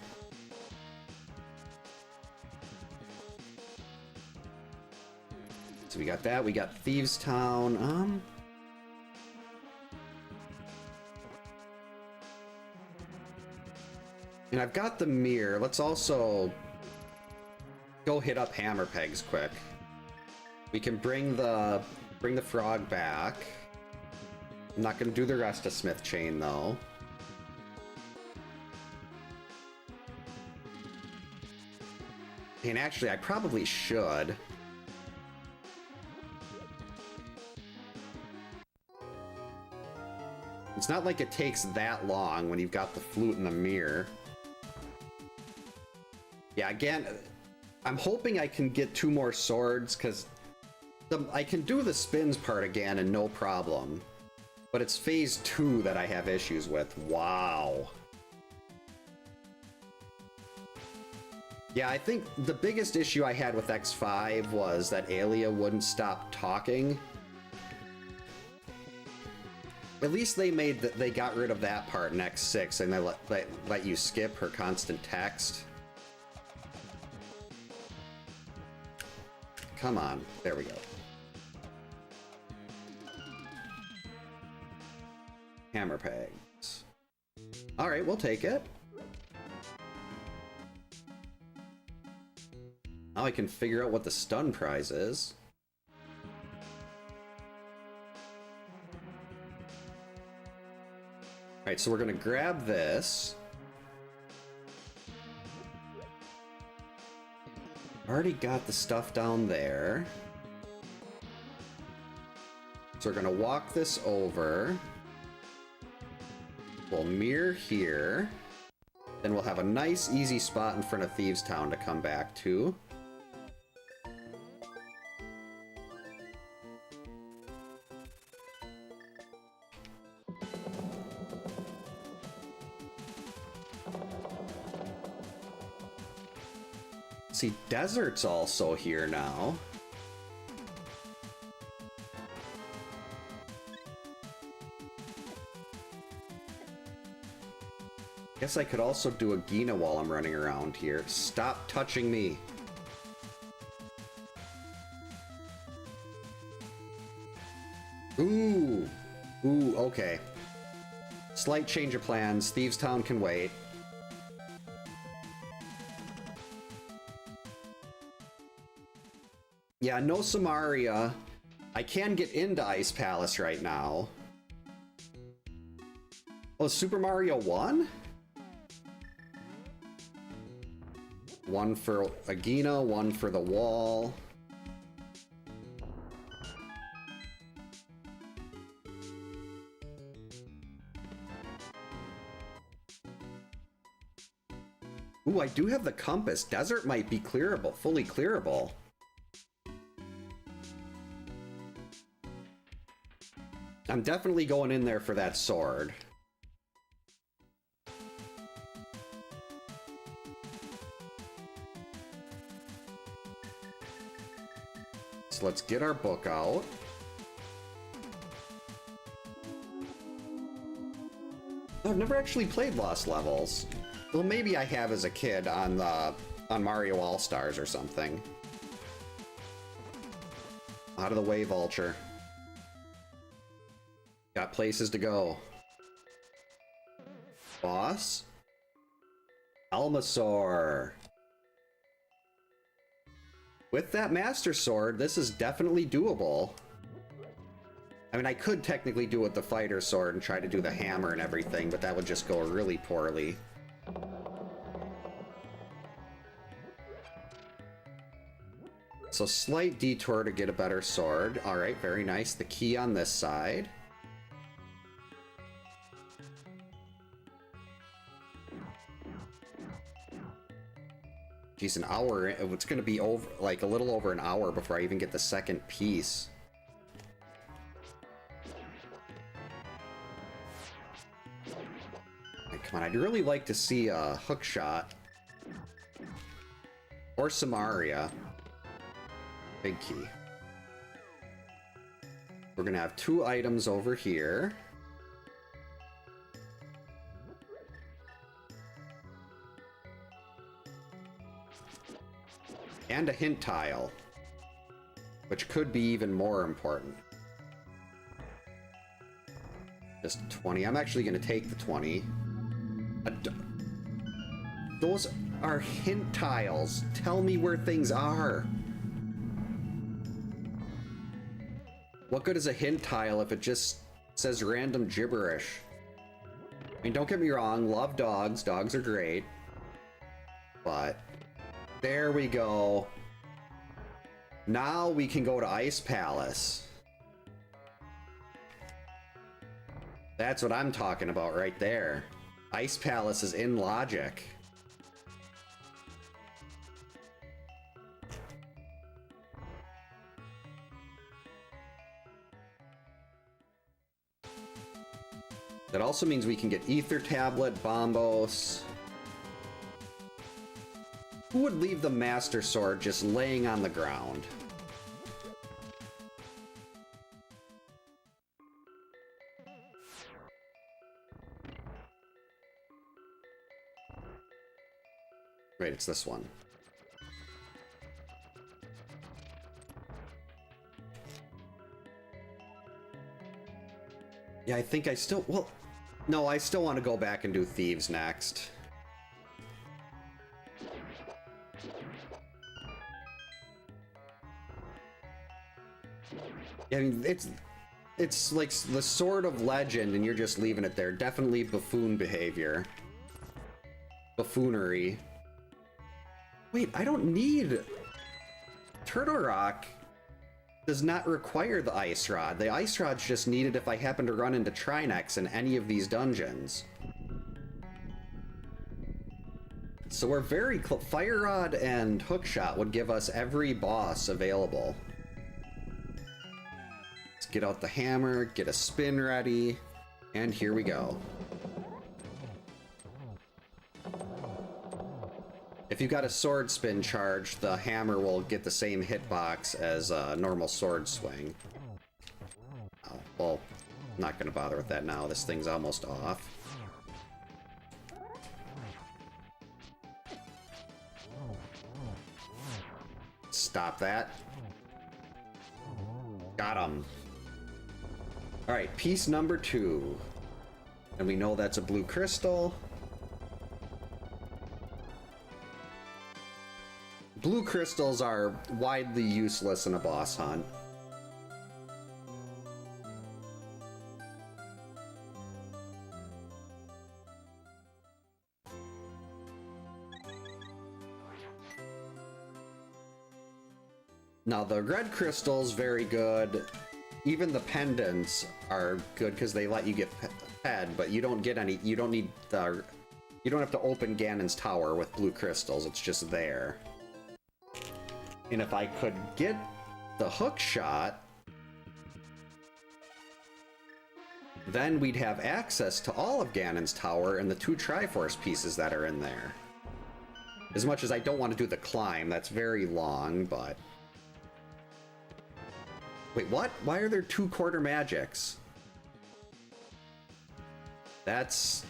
So we got that, we got Thieves Town, and I've got the mirror. Let's also go hit up Hammer Pegs quick. We can bring the frog back. I'm not gonna do the rest of Smith Chain though. And actually, I probably should. It's not like it takes that long when you've got the flute and the mirror. Yeah, again, I'm hoping I can get 2 more swords, because I can do the spins part again and no problem. But it's phase 2 that I have issues with. Wow. Yeah, I think the biggest issue I had with X5 was that Aelia wouldn't stop talking. At least they got rid of that part in X6 and they let you skip her constant text. Come on. There we go. Hammer pegs. Alright, we'll take it. Now I can figure out what the stun prize is. Alright, so we're gonna grab this. Already got the stuff down there. So we're gonna walk this over. We'll mirror here. Then we'll have a nice, easy spot in front of Thieves' Town to come back to. See, desert's also here now. Guess I could also do a Gina while I'm running around here. Stop touching me. Ooh. Ooh, okay. Slight change of plans. Thieves' Town can wait. Yeah, no Samaria. I can get into Ice Palace right now. Oh, Super Mario 1? One for Agina, one for the wall. Ooh, I do have the compass. Desert might be clearable, fully clearable. I'm definitely going in there for that sword. So let's get our book out. I've never actually played Lost Levels. Well, maybe I have as a kid on Mario All-Stars or something. Out of the way, Vulture. Got places to go. Boss? Almasaur. With that Master Sword, this is definitely doable. I mean, I could technically do it with the Fighter Sword and try to do the hammer and everything, but that would just go really poorly. So slight detour to get a better sword. Alright, very nice. The key on this side. Geez, an hour. It's going to be over, like a little over an hour before I even get the second piece. Right, come on, I'd really like to see a hook shot. Or Samaria. Big key. We're going to have 2 items over here. And a hint tile, which could be even more important. Just 20. I'm actually going to take the 20. Those are hint tiles. Tell me where things are. What good is a hint tile if it just says random gibberish? I mean, don't get me wrong, love dogs. Dogs are great. But there we go. Now we can go to Ice Palace. That's what I'm talking about right there. Ice Palace is in logic. That also means we can get Ether Tablet, Bombos. Who would leave the Master Sword just laying on the ground? Wait, it's this one. Yeah, I think I still... Well, no, I still want to go back and do Thieves next. I mean, it's like the Sword of Legend, and you're just leaving it there. Definitely buffoon behavior. Buffoonery. Wait, I don't need... Turtle Rock does not require the Ice Rod. The Ice Rod's just needed if I happen to run into Trinex in any of these dungeons. So we're very close. Fire Rod and Hookshot would give us every boss available. Let's get out the hammer, get a spin ready, and here we go. If you've got a sword spin charge, the hammer will get the same hitbox as a normal sword swing. Oh, well, I'm not going to bother with that now. This thing's almost off. Stop that. Got him. Alright, piece number 2. And we know that's a blue crystal. Blue crystals are widely useless in a boss hunt. Now the red crystals, very good. Even the pendants are good because they let you get fed, but you don't get any. You don't need the. You don't have to open Ganon's tower with blue crystals. It's just there. And if I could get the hook shot, then we'd have access to all of Ganon's tower and the 2 Triforce pieces that are in there. As much as I don't want to do the climb, that's very long, but... Wait, what? Why are there 2 quarter magics? That's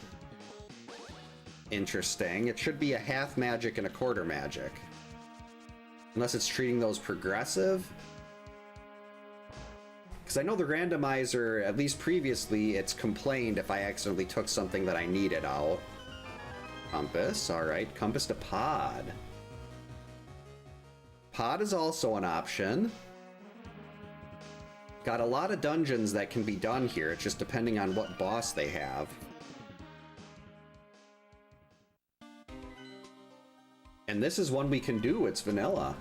interesting. It should be a half magic and a quarter magic. Unless it's treating those progressive. Because I know the randomizer, at least previously, it's complained if I accidentally took something that I needed out. Compass, alright. Compass to pod. Pod is also an option. Got a lot of dungeons that can be done here, it's just depending on what boss they have. And this is one we can do, it's vanilla.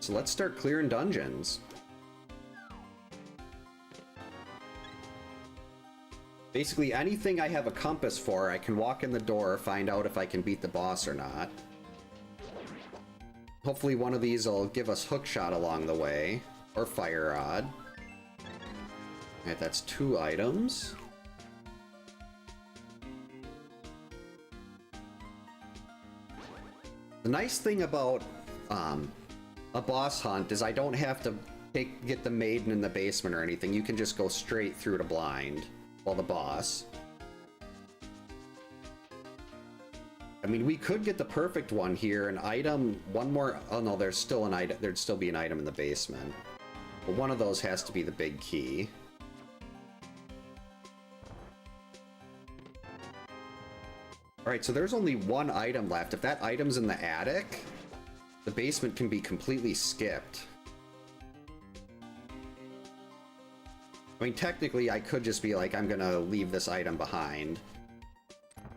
So let's start clearing dungeons. Basically anything I have a compass for, I can walk in the door, find out if I can beat the boss or not. Hopefully one of these will give us hookshot along the way, or fire rod. Alright, that's 2 items. The nice thing about a boss hunt is I don't have to get the maiden in the basement or anything. You can just go straight through to blind while the boss. I mean, we could get the perfect one here. An item, one more. Oh no, there's still an item. There'd still be an item in the basement. But one of those has to be the big key. Alright, so there's only 1 item left. If that item's in the attic, the basement can be completely skipped. I mean, technically, I could just be like, I'm gonna leave this item behind.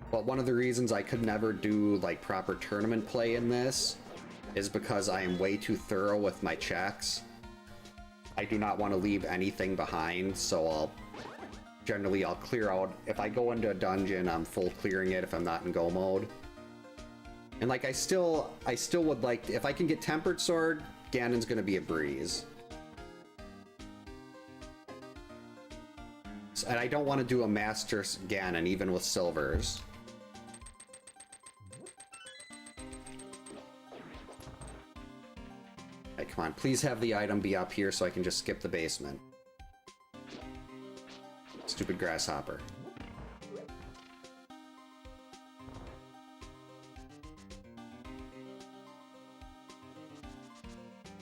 But one of the reasons I could never do, like, proper tournament play in this is because I am way too thorough with my checks. I do not want to leave anything behind, so generally I'll clear out. If I go into a dungeon, I'm full clearing it if I'm not in go mode. And like I still would like, if I can get Tempered Sword, Ganon's gonna be a breeze. And I don't want to do a Master Ganon even with silvers. Hey, come on, please have the item be up here so I can just skip the basement. Stupid grasshopper.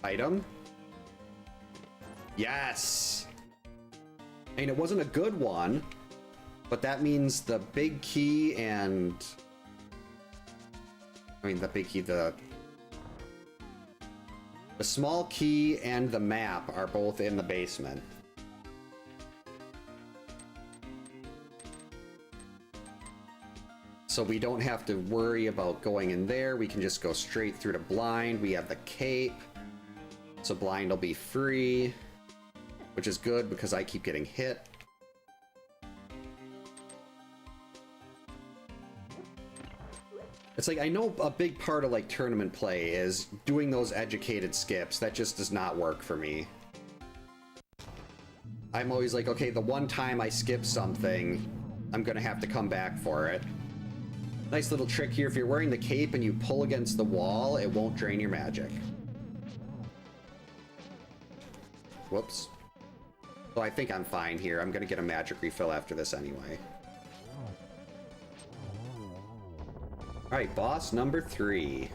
Item? Yes! I mean, it wasn't a good one, but that means the big key and... I mean, the big key, the small key and the map are both in the basement. So we don't have to worry about going in there. We can just go straight through to blind. We have the cape. So blind will be free, which is good because I keep getting hit. It's like, I know a big part of like tournament play is doing those educated skips. That just does not work for me. I'm always like, okay, the one time I skip something, I'm gonna have to come back for it. Nice little trick here. If you're wearing the cape and you pull against the wall, it won't drain your magic. Whoops. So I think I'm fine here. I'm gonna get a magic refill after this anyway. Alright, boss number 3.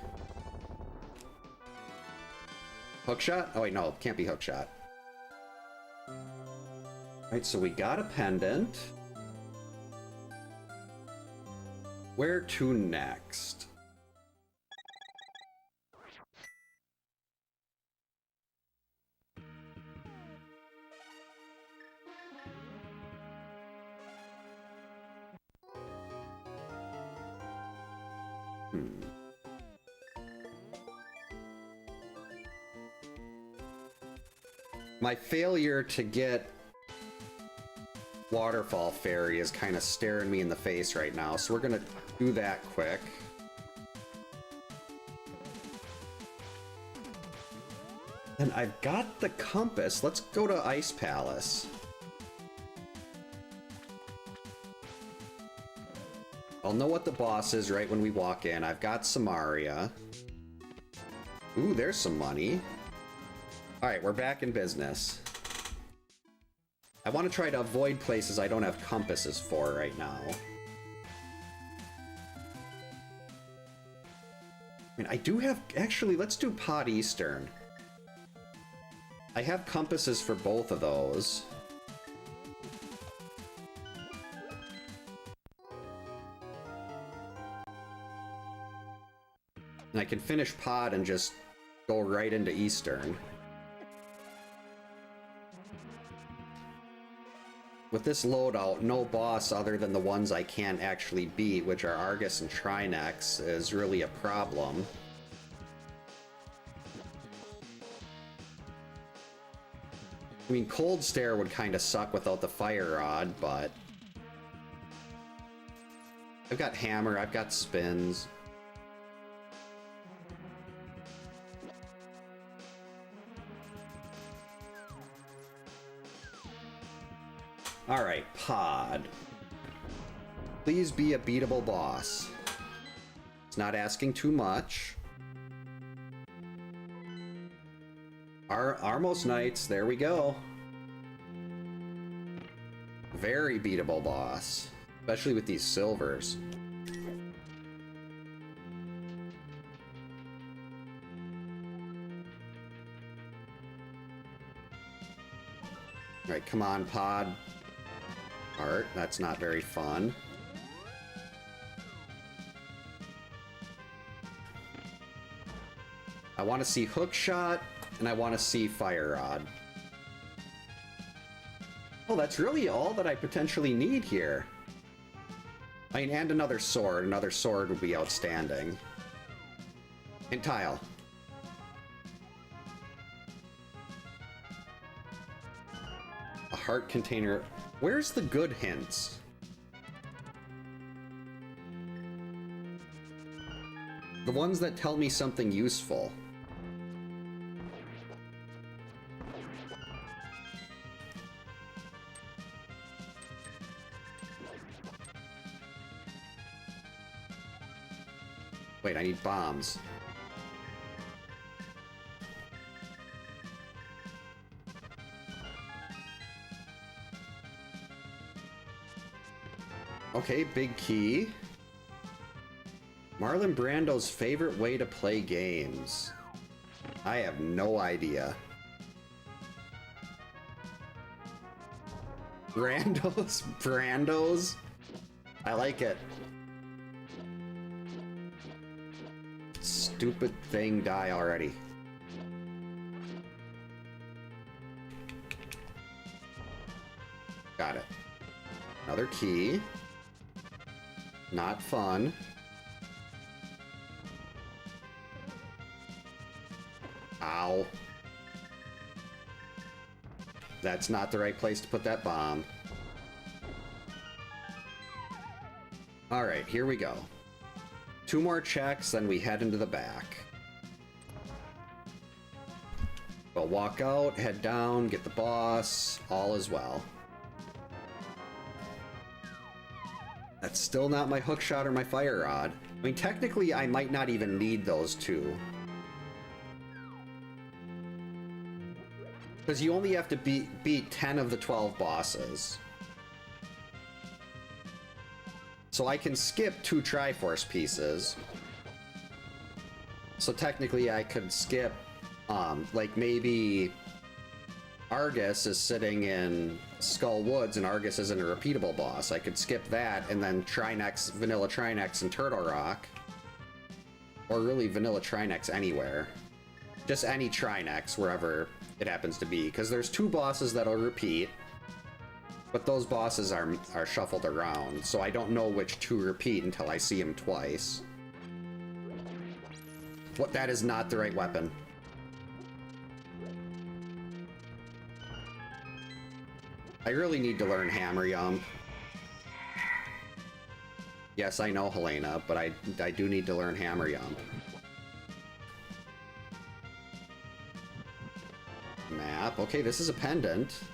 Hookshot? Oh wait, no, can't be hookshot. Alright, so we got a pendant. Where to next? My failure to get Waterfall Fairy is kind of staring me in the face right now, so we're gonna do that quick. And I've got the compass. Let's go to Ice Palace. I'll know what the boss is right when we walk in. I've got Samaria. Ooh, there's some money. Alright, we're back in business. I want to try to avoid places I don't have compasses for right now. I mean, I do have... Actually, let's do Pod Eastern. I have compasses for both of those. And I can finish Pod and just go right into Eastern. With this loadout, no boss other than the ones I can't actually beat, which are Argus and Trinex, is really a problem. I mean, Cold Stare would kind of suck without the Fire Rod, but... I've got Hammer, I've got Spins. Alright, Pod. Please be a beatable boss. It's not asking too much. Armos Knights, there we go. Very beatable boss. Especially with these silvers. Alright, come on, Pod. Art, that's not very fun. I want to see Hookshot, and I want to see Fire Rod. Oh, that's really all that I potentially need here. I mean, and another sword. Another sword would be outstanding. And tile. A heart container. Where's the good hints? The ones that tell me something useful. Wait, I need bombs. Okay, big key. Marlon Brando's favorite way to play games. I have no idea. Brandos. I like it. Stupid thing, die already. Got it. Another key. Not fun. Ow. That's not the right place to put that bomb. Alright, here we go. 2 more checks, then we head into the back. We'll walk out, head down, get the boss, all is well. That's still not my hook shot or my fire rod. I mean, technically, I might not even need those 2. Because you only have to beat 10 of the 12 bosses. So I can skip 2 Triforce pieces. So technically I could skip, like maybe Argus is sitting in Skull Woods and Argus isn't a repeatable boss. I could skip that and then Trinex, Vanilla Trinex and Turtle Rock. Or really Vanilla Trinex anywhere. Just any Trinex, wherever it happens to be. Because there's 2 bosses that'll repeat. But those bosses are shuffled around, so I don't know which 2 repeat until I see them twice. What? That is not the right weapon. I really need to learn Hammer Yump. Yes, I know, Helena, but I do need to learn Hammer Yump. Map. Okay, this is a pendant.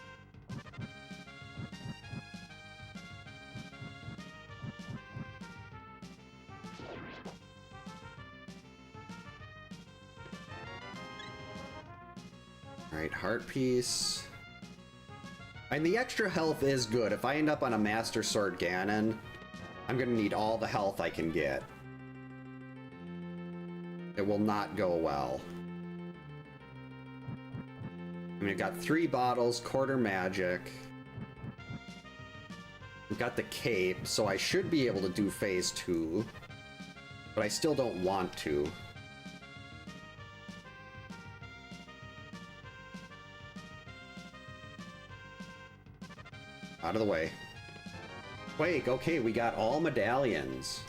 Alright, heart piece. And the extra health is good. If I end up on a Master Sword Ganon, I'm gonna need all the health I can get. It will not go well. I mean, I've got 3 bottles, quarter magic. We've got the cape, so I should be able to do phase 2. But I still don't want to. Out of the way. Quake, okay, we got all medallions.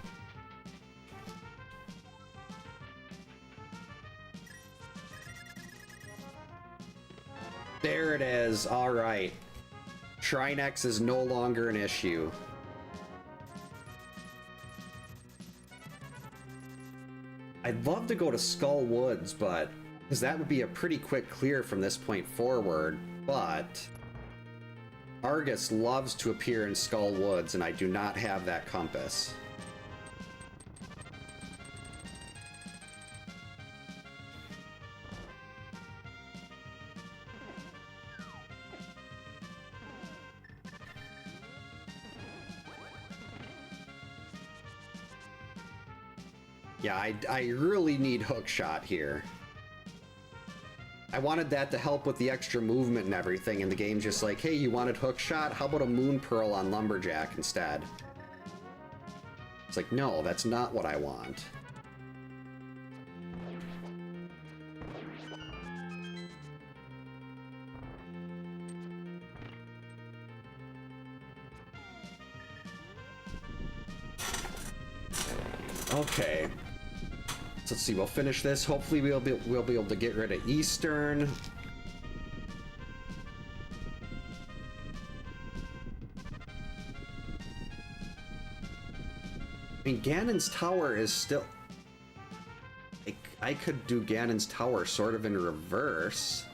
There it is, alright. Trinex is no longer an issue. I'd love to go to Skull Woods, but... because that would be a pretty quick clear from this point forward, but... Argus loves to appear in Skull Woods, and I do not have that compass. Yeah, I really need Hookshot here. I wanted that to help with the extra movement and everything, and the game's just like, hey, you wanted Hookshot? How about a Moon Pearl on Lumberjack instead? It's like, no, that's not what I want. Okay. So let's see, we'll finish this. Hopefully we'll be able to get rid of Eastern. I mean, Ganon's Tower is still... I could do Ganon's Tower sort of in reverse.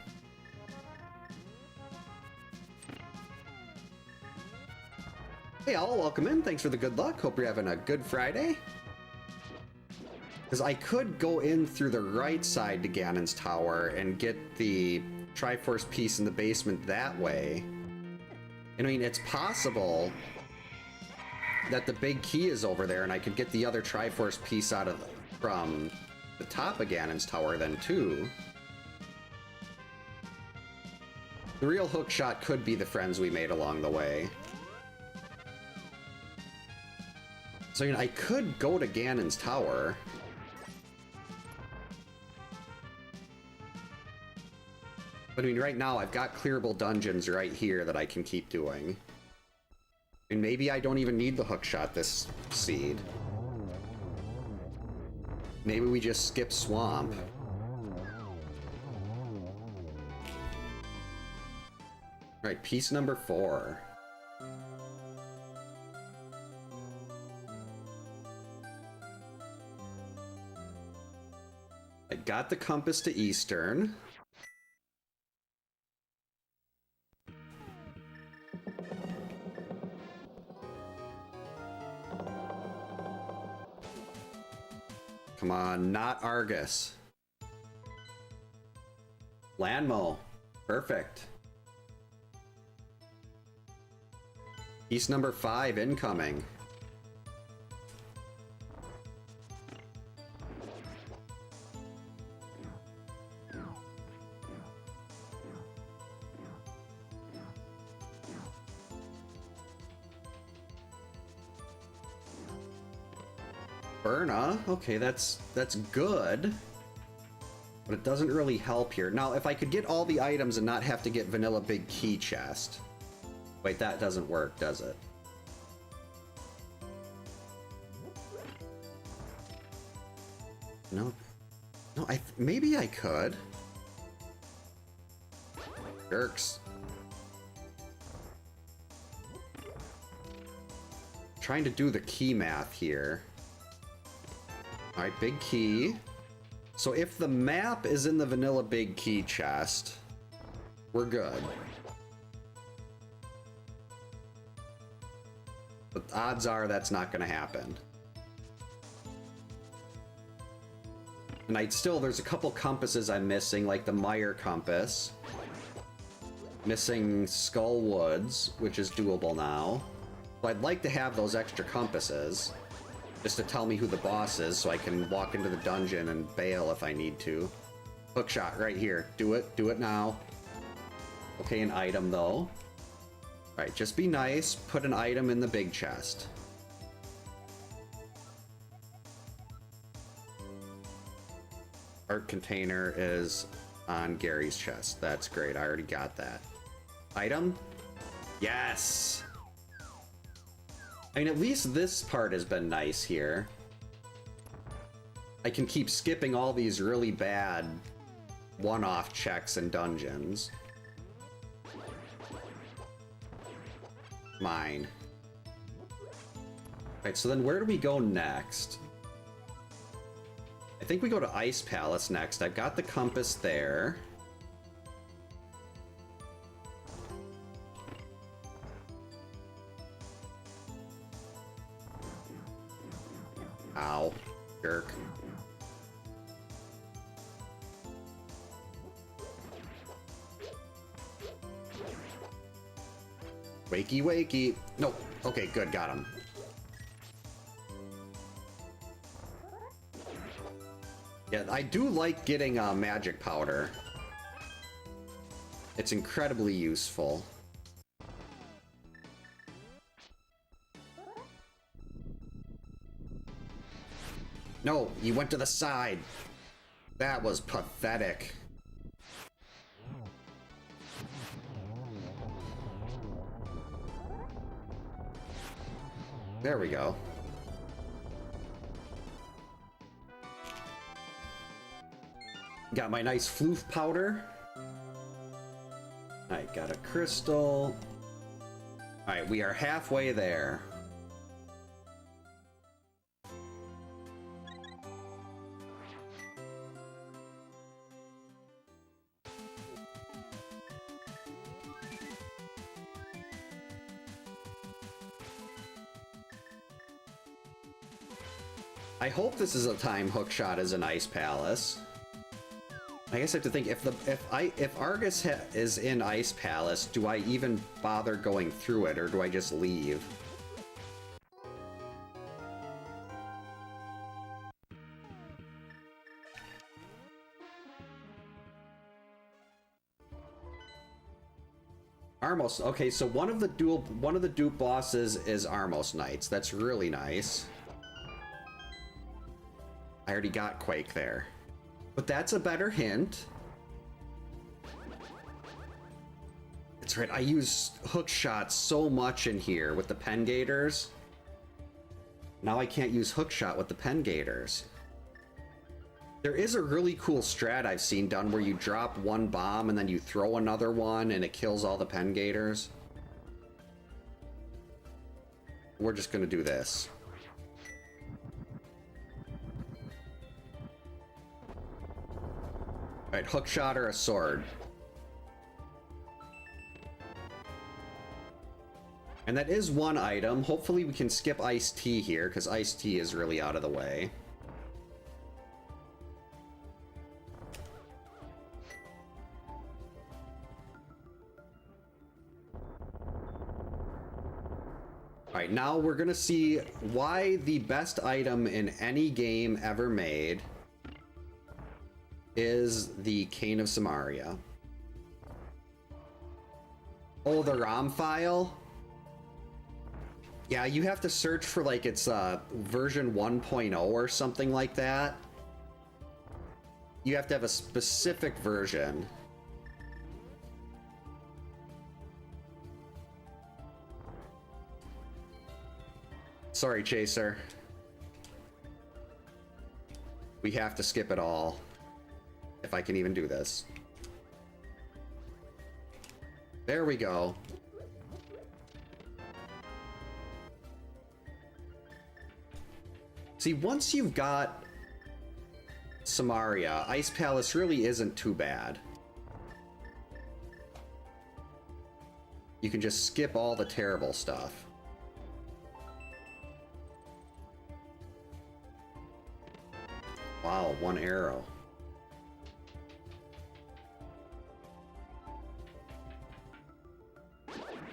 Hey all, welcome in. Thanks for the good luck. Hope you're having a good Friday. Because I could go in through the right side to Ganon's Tower and get the Triforce piece in the basement that way. I mean, it's possible that the big key is over there and I could get the other Triforce piece out of from the top of Ganon's Tower then too. The real hookshot could be the friends we made along the way. So, you know, I could go to Ganon's tower. But I mean, right now I've got clearable dungeons right here that I can keep doing. And maybe I don't even need the hookshot this seed. Maybe we just skip Swamp. Alright, piece number 4. I got the compass to Eastern. Come on, not Argus. Landmo. Perfect. Piece number 5 incoming. Burna, okay, that's good, but it doesn't really help here. Now, if I could get all the items and not have to get vanilla big key chest. Wait, that doesn't work, does it? No, no, maybe I could. Jerks. Trying to do the key math here. Alright, big key. So if the map is in the vanilla big key chest, we're good. But odds are that's not going to happen. And there's a couple compasses I'm missing, like the Meyer compass. Missing Skull Woods, which is doable now. So I'd like to have those extra compasses. Just to tell me who the boss is, so I can walk into the dungeon and bail if I need to. Hookshot right here. Do it now. Okay, an item though. Alright, just be nice. Put an item in the big chest. Art container is on Gary's chest. That's great. I already got that. Item? Yes! I mean, at least this part has been nice here. I can keep skipping all these really bad one-off checks and dungeons. Mine. Alright, so then where do we go next? I think we go to Ice Palace next. I've got the compass there. Ow. Jerk. Wakey, wakey. No. Okay, good. Got him. Yeah, I do like getting magic powder. It's incredibly useful. No, you went to the side. That was pathetic. There we go. Got my nice floof powder. I got a crystal. Alright, we are halfway there. I hope this is a time Hookshot is an Ice Palace. I guess I have to think, if Argus is in Ice Palace, do I even bother going through it, or do I just leave? Armos. Okay, so one of the dupe bosses is Armos Knights. That's really nice. I already got Quake there. But that's a better hint. That's right, I use hook shots so much in here with the pen gators. Now I can't use hook shot with the pen gators. There is a really cool strat I've seen done where you drop one bomb and then you throw another one and it kills all the pen gators. We're just gonna do this. Alright, hook shot or a sword. And that is one item. Hopefully we can skip iced tea here, because iced tea is really out of the way. Alright, now we're gonna see why the best item in any game ever made is the Cane of Samaria. Oh, the ROM file? Yeah, you have to search for like its version 1.0 or something like that. You have to have a specific version. Sorry, Chaser. We have to skip it all. If I can even do this. There we go. See, once you've got Samaria, Ice Palace really isn't too bad. You can just skip all the terrible stuff. Wow, one arrow.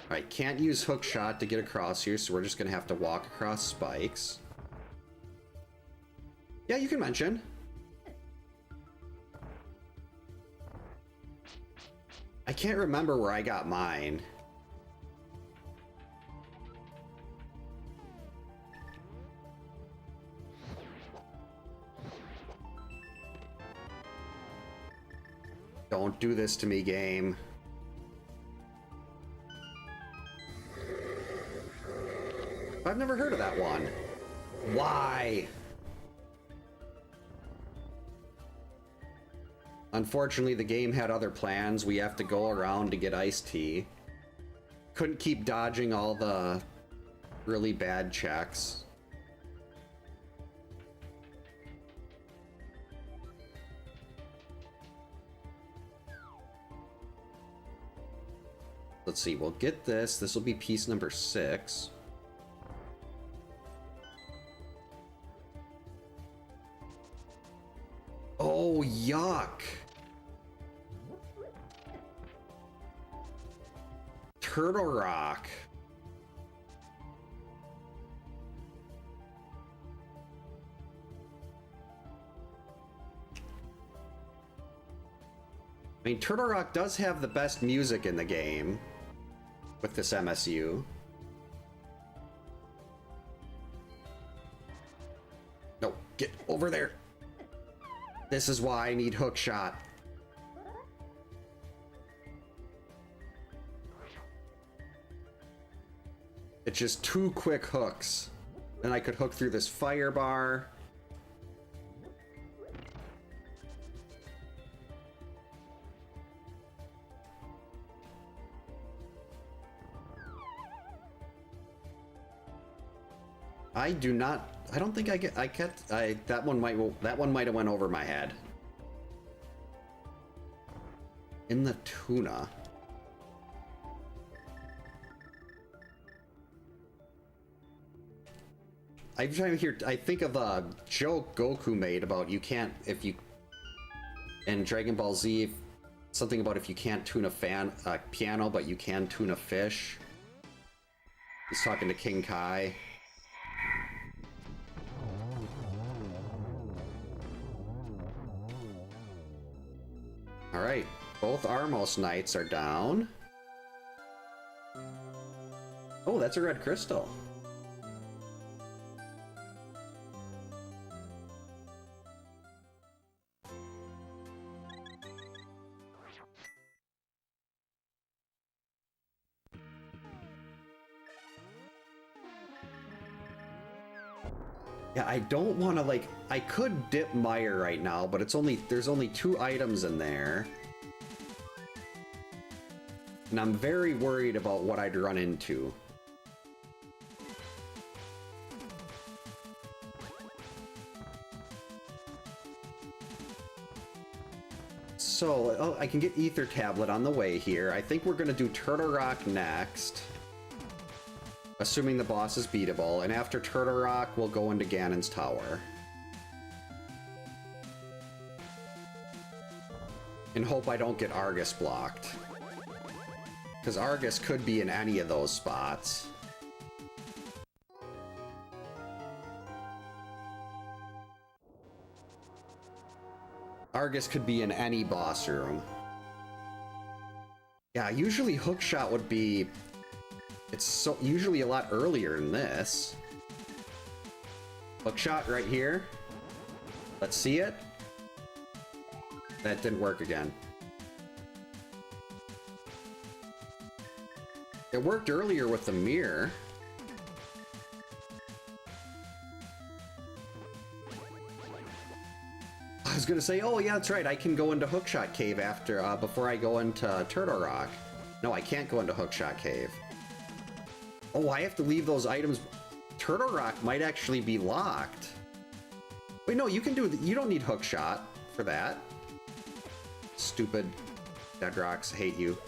Alright, can't use hook shot to get across here, so we're just gonna have to walk across spikes. Yeah, you can mention. I can't remember where I got mine. Don't do this to me, game. I've never heard of that one. Why? Unfortunately, the game had other plans. We have to go around to get iced tea. Couldn't keep dodging all the really bad checks. Let's see, we'll get this. This will be piece number 6. Oh, yuck. Turtle Rock. I mean, Turtle Rock does have the best music in the game with this MSU. No, get over there. This is why I need hook shot. It's just 2 quick hooks. Then I could hook through this fire bar. I don't think that one might have went over my head. In the tuna. I'm trying to hear. I think of a joke Goku made about in Dragon Ball Z, something about if you can't tune a piano, but you can tune a fish. He's talking to King Kai. Alright, both Armos Knights are down. Oh, that's a red crystal. Yeah, I don't want to, like, I could dip Mire right now, but there's only 2 items in there. And I'm very worried about what I'd run into. So, oh, I can get Ether Tablet on the way here. I think we're going to do Turtle Rock next. Assuming the boss is beatable. And after Turtle Rock, we'll go into Ganon's Tower. And hope I don't get Argus blocked. Because Argus could be in any of those spots. Argus could be in any boss room. Yeah, usually Hookshot would be... It's usually a lot earlier than this. Hookshot right here. Let's see it. That didn't work again. It worked earlier with the mirror. I was gonna say, oh yeah, that's right. I can go into Hookshot Cave after, before I go into Turtle Rock. No, I can't go into Hookshot Cave. Oh, I have to leave those items. Turtle Rock might actually be locked. Wait, no, you can do it. You don't need Hookshot for that. Stupid Dead Rocks, hate you.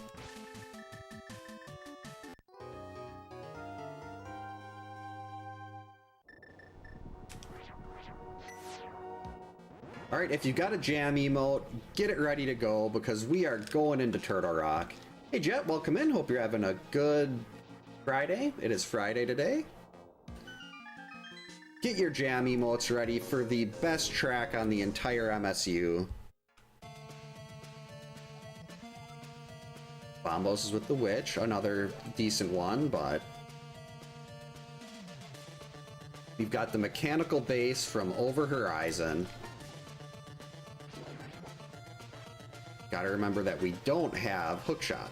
Alright, if you got a jam emote, get it ready to go because we are going into Turtle Rock. Hey Jet, welcome in. Hope you're having a good Friday. It is Friday today. Get your jam emotes ready for the best track on the entire MSU. Bombos is with the Witch, another decent one, but we've got the mechanical bass from Over Horizon. Gotta remember that we don't have Hookshot.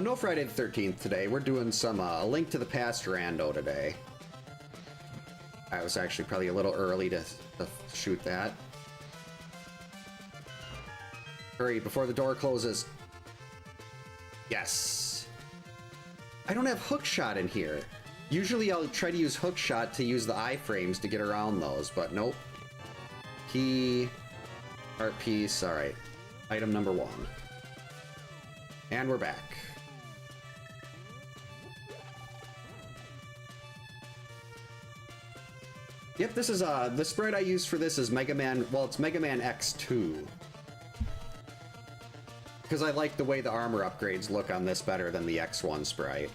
No Friday the 13th today. We're doing some A Link to the Past Rando today. I was actually probably a little early to shoot that. Hurry before the door closes. Yes. I don't have Hookshot in here. Usually I'll try to use Hookshot to use the iframes to get around those, but nope. Key, art piece, alright. Item number 1. And we're back. Yep, this is, the sprite I use for this is Mega Man, well, it's Mega Man X2. Because I like the way the armor upgrades look on this better than the X1 sprite.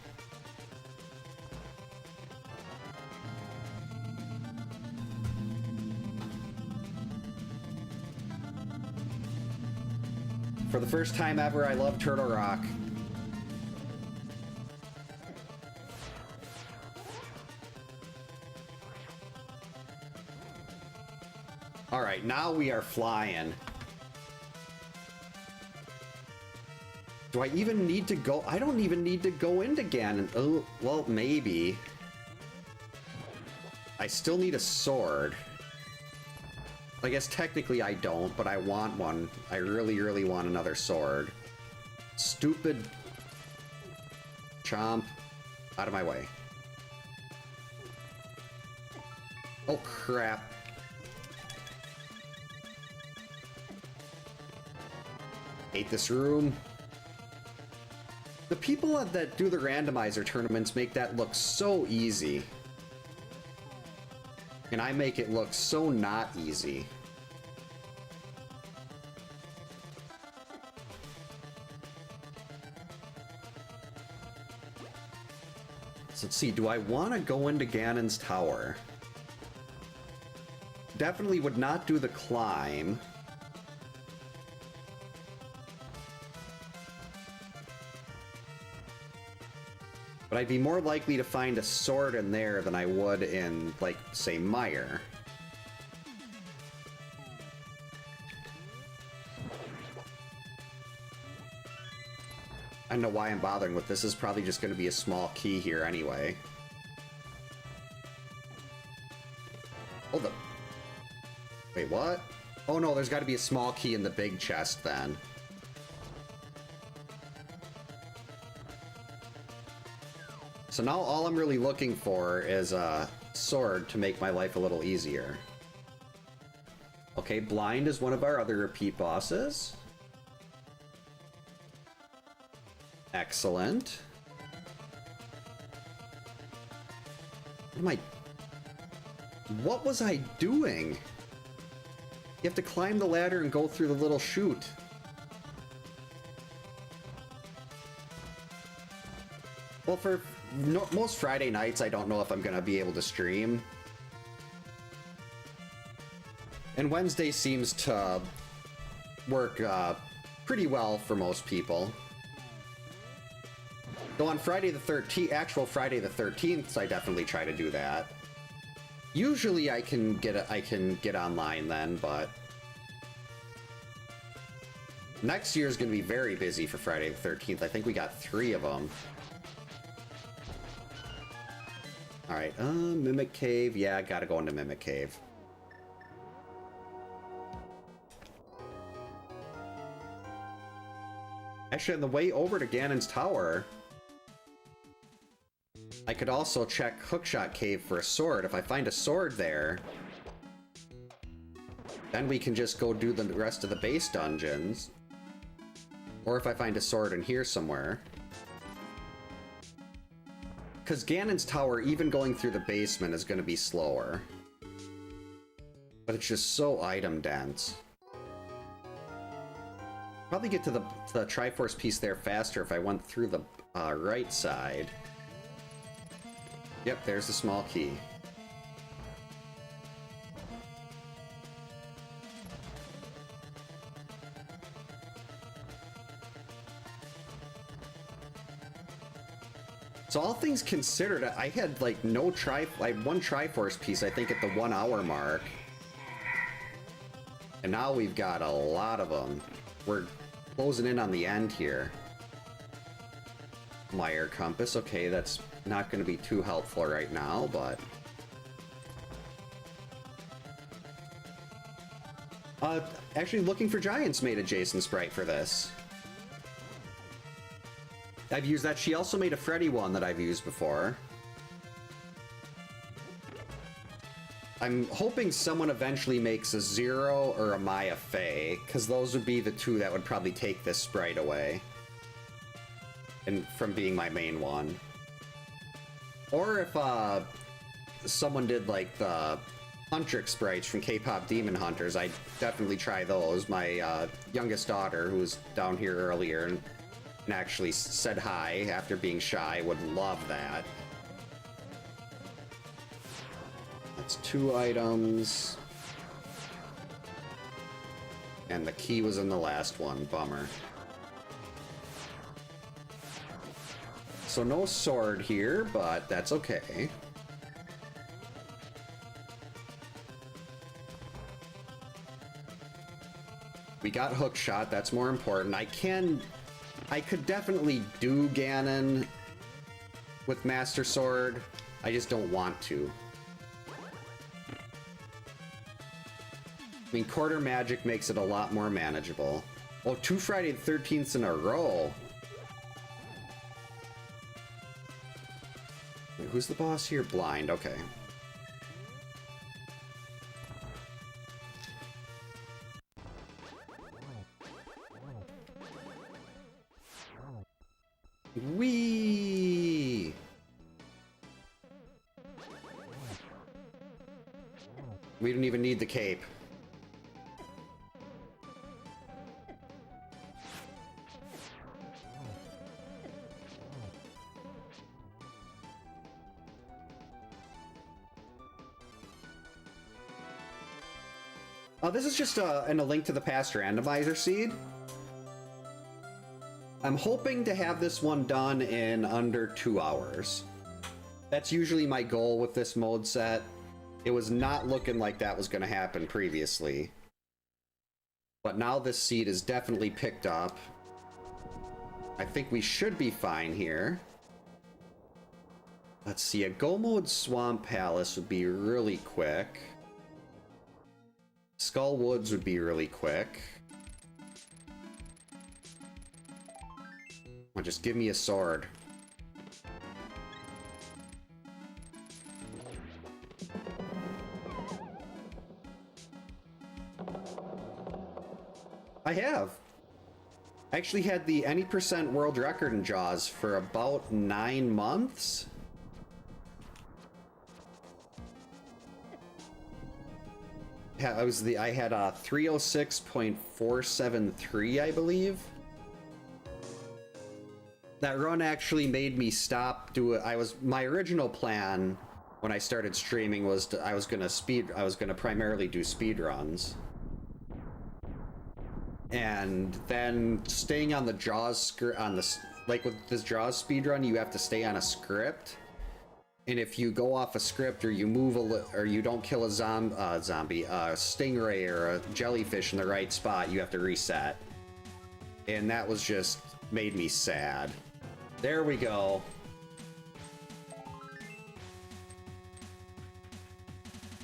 For the first time ever, I love Turtle Rock. Alright, now we are flying. Do I even need to go? I don't even need to go into Ganon. Oh, well, maybe. I still need a sword. I guess technically I don't, but I want one. I really, really want another sword. Stupid Chomp. Out of my way. Oh, crap. Hate this room. The people that do the randomizer tournaments make that look so easy. And I make it look so not easy. So let's see, do I want to go into Ganon's tower? Definitely would not do the climb. But I'd be more likely to find a sword in there than I would in, like, say, Mire. I don't know why I'm bothering with this. This is probably just going to be a small key here anyway. Hold up. Wait, what? Oh no, there's got to be a small key in the big chest then. So now all I'm really looking for is a sword to make my life a little easier. Okay, Blind is one of our other repeat bosses. Excellent. What was I doing? You have to climb the ladder and go through the little chute. Well, for most Friday nights, I don't know if I'm gonna be able to stream. And Wednesday seems to work pretty well for most people. Though on Friday the 13th, actual Friday the 13th, I definitely try to do that. Usually I can get online then, but next year is going to be very busy for Friday the 13th. I think we got 3 of them. All right, Mimic Cave. Yeah, I gotta go into Mimic Cave. Actually, on the way over to Ganon's Tower, I could also check Hookshot Cave for a sword. If I find a sword there, then we can just go do the rest of the base dungeons. Or if I find a sword in here somewhere. Because Ganon's Tower, even going through the basement, is going to be slower. But it's just so item dense. Probably get to the Triforce piece there faster if I went through the right side. Yep, there's the small key. So all things considered, I had like I had one Triforce piece, I think, at the 1 hour mark. And now we've got a lot of them. We're closing in on the end here. Mire Compass, okay, that's not going to be too helpful right now, but... actually looking for Giants made a Jason sprite for this. I've used that. She also made a Freddy one that I've used before. I'm hoping someone eventually makes a Zero or a Maya Fey, because those would be the 2 that would probably take this sprite away. And from being my main one. Or if someone did like the Huntrix sprites from K-Pop Demon Hunters, I'd definitely try those. My youngest daughter, who was down here earlier and actually said hi after being shy, would love that. That's 2 items. And the key was in the last one. Bummer. So no sword here, but that's okay. We got Hookshot, that's more important. I could definitely do Ganon with Master Sword. I just don't want to. I mean, Quarter Magic makes it a lot more manageable. Oh, 2 Friday the 13th in a row. Wait, who's the boss here? Blind, okay. Whee! We don't even need the cape. This is just a link to the past randomizer seed. I'm hoping to have this one done in under 2 hours. That's usually my goal with this mode set. It was not looking like that was going to happen previously. But now this seed is definitely picked up. I think we should be fine here. Let's see, a Go Mode Swamp Palace would be really quick. Skull Woods would be really quick. Oh, just give me a sword. I have. I actually had the any % world record in Jaws for about 9 months. Yeah, I had a 306.473, I believe. That run actually made me stop doing. My original plan when I started streaming was I was gonna primarily do speed runs. And then staying on the Jaws script, like with this Jaws speedrun, you have to stay on a script. And if you go off a script or you move or you don't kill a stingray or a jellyfish in the right spot, you have to reset. And that was just made me sad. There we go.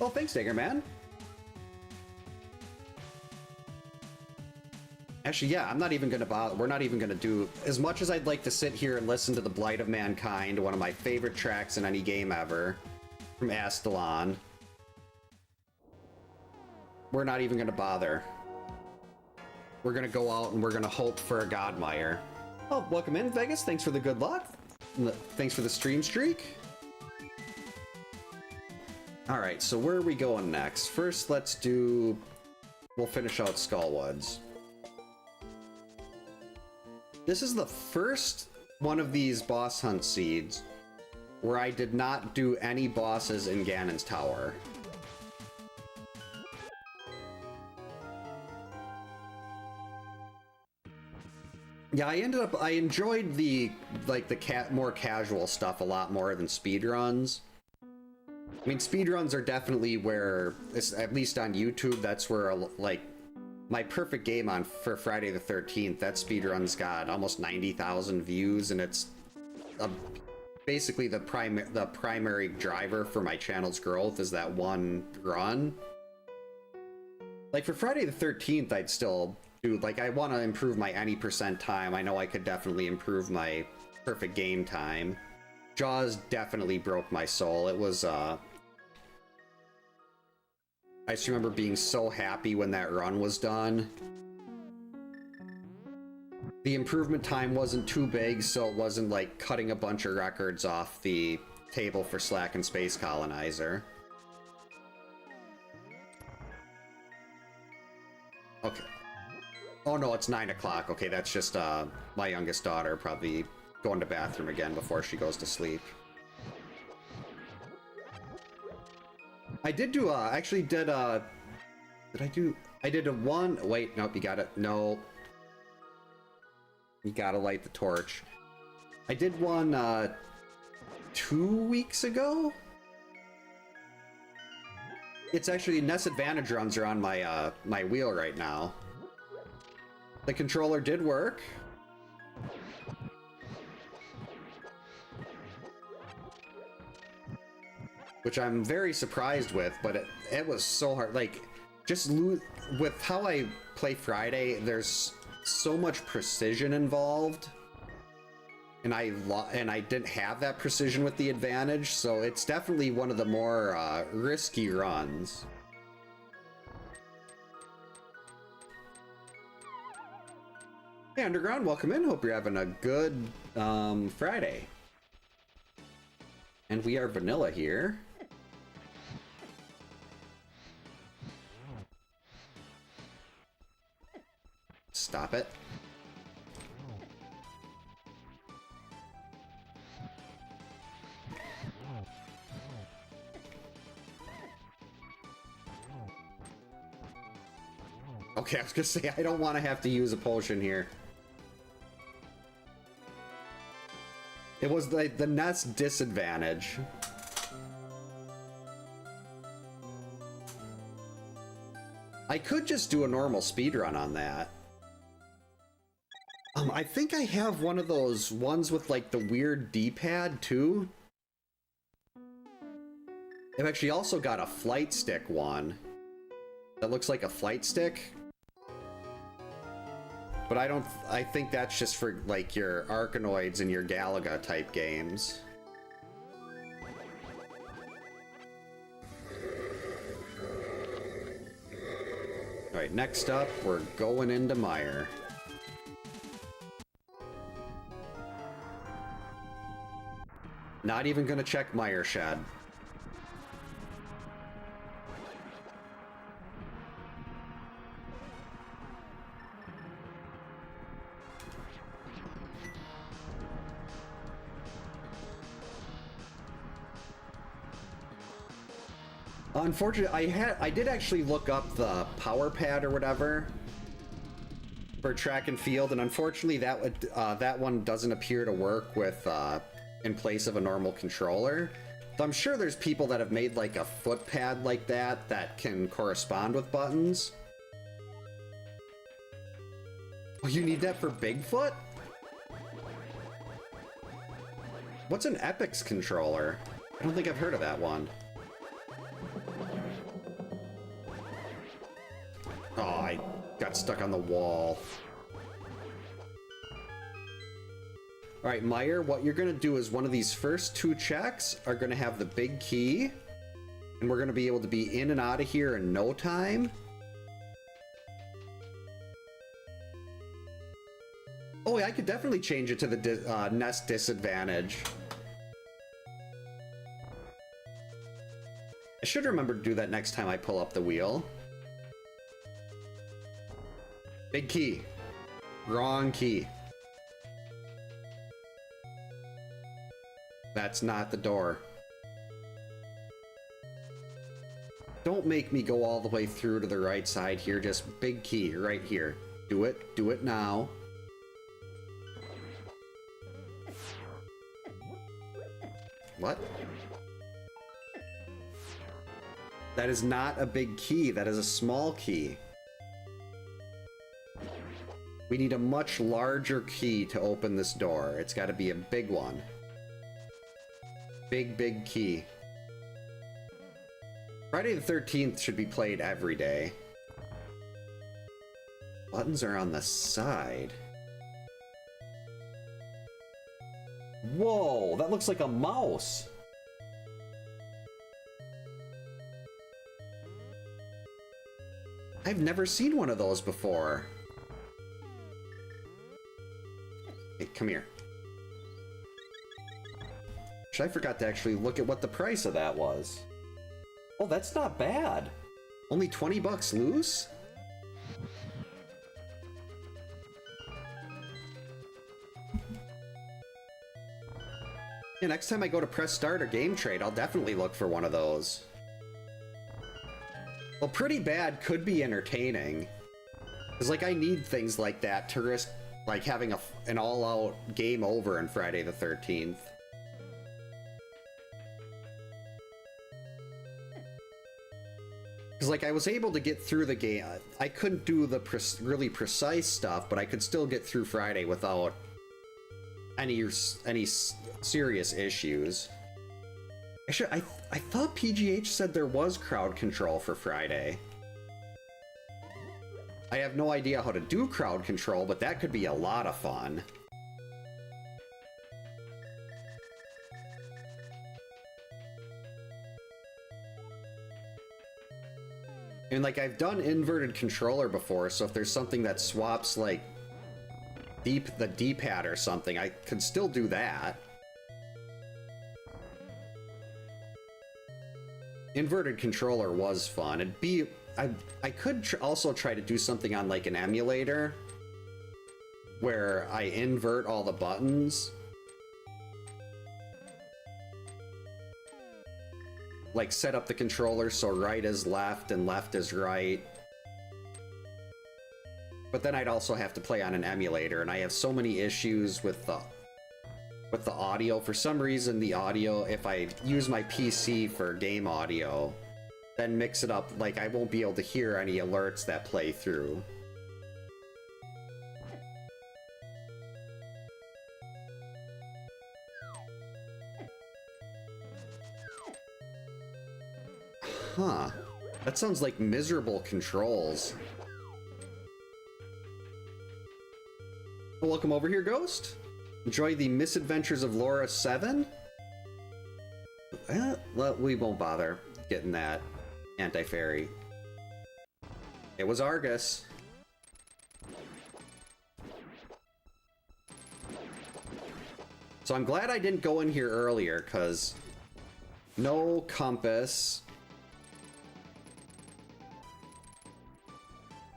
Oh, thanks, Digger Man. Actually, yeah, I'm not even gonna bother. We're not even gonna do as much as I'd like to sit here and listen to The Blight of Mankind, one of my favorite tracks in any game ever, from Astalon. We're not even gonna bother. We're gonna go out and we're gonna hope for a Godmire. Oh, welcome in, Vegas. Thanks for the good luck. Thanks for the stream streak. All right, so where are we going next? First, we'll finish out Skullwoods. This is the first one of these boss hunt seeds where I did not do any bosses in Ganon's Tower. Yeah, I enjoyed the more casual stuff a lot more than speedruns. I mean, speedruns are definitely where, at least on YouTube, that's where, like, my perfect game for Friday the 13th, that speedrun's got almost 90,000 views, and it's basically the primary driver for my channel's growth is that one run. Like, for Friday the 13th, I'd still do, like, I want to improve my any % time. I know I could definitely improve my perfect game time. Jaws definitely broke my soul. It was, I just remember being so happy when that run was done. The improvement time wasn't too big, so it wasn't like cutting a bunch of records off the table for Slack and Space Colonizer. Okay. Oh no, it's 9 o'clock. Okay, that's just my youngest daughter probably going to bathroom again before she goes to sleep. I did do, actually did I did a one, wait, nope, you gotta, no. You gotta light the torch. I did one, 2 weeks ago? It's actually, NES Advantage runs are on my, my wheel right now. The controller did work. Which I'm very surprised with, but it was so hard. Like, just with how I play Friday, there's so much precision involved, and I didn't have that precision with the Advantage, so it's definitely one of the more risky runs. Hey, Underground, welcome in. Hope you're having a good Friday. And we are vanilla here. Stop it. Okay, I was gonna say, I don't want to have to use a potion here. It was the NES disadvantage. I could just do a normal speedrun on that. I think I have one of those ones with like the weird D-pad too. I've actually also got a flight stick one that looks like a flight stick. But I think that's just for like your Arkanoids and your Galaga type games. Alright, next up, we're going into Mire. Not even gonna check Mire Shed. Unfortunately, I did actually look up the power pad or whatever for track and field, and unfortunately that one doesn't appear to work with in place of a normal controller. So I'm sure there's people that have made like a foot pad like that that can correspond with buttons. Oh, you need that for Bigfoot? What's an Epix controller? I don't think I've heard of that one. Oh, I got stuck on the wall. Alright, Mire, what you're gonna do is one of these first two checks are gonna have the big key, and we're gonna be able to be in and out of here in no time. Oh, yeah, I could definitely change it to the NES disadvantage. I should remember to do that next time I pull up the wheel. Big key. Wrong key. That's not the door. Don't make me go all the way through to the right side here. Just big key right here. Do it. Do it now. What? That is not a big key. That is a small key. We need a much larger key to open this door. It's got to be a big one. Big, big key. Friday the 13th should be played every day. Buttons are on the side. Whoa, that looks like a mouse. I've never seen one of those before. Hey, come here. I forgot to actually look at what the price of that was. Oh, that's not bad. Only 20 bucks loose? Yeah, next time I go to Press Start or Game Trade, I'll definitely look for one of those. Well, Pretty Bad could be entertaining. Because, like, I need things like that to risk, like, having an all-out game over in Friday the 13th. Because, like, I was able to get through the game. I couldn't do the really precise stuff, but I could still get through Friday without any serious issues. I thought PGH said there was crowd control for Friday. I have no idea how to do crowd control, but that could be a lot of fun. And like, I've done inverted controller before, so if there's something that swaps like the D-pad or something, I could still do that. Inverted controller was fun. I could also try to do something on like an emulator where I invert all the buttons. Like set up the controller so right is left and left is right. but then I'd also have to play on an emulator, and I have so many issues with the audio. For some reason, the audio, if I use my PC for game audio, then mix it up, like I won't be able to hear any alerts that play through. Huh. That sounds like miserable controls. Welcome over here, Ghost. Enjoy the misadventures of Laura 7? Well, we won't bother getting that anti-fairy. It was Argus. So I'm glad I didn't go in here earlier, because no compass.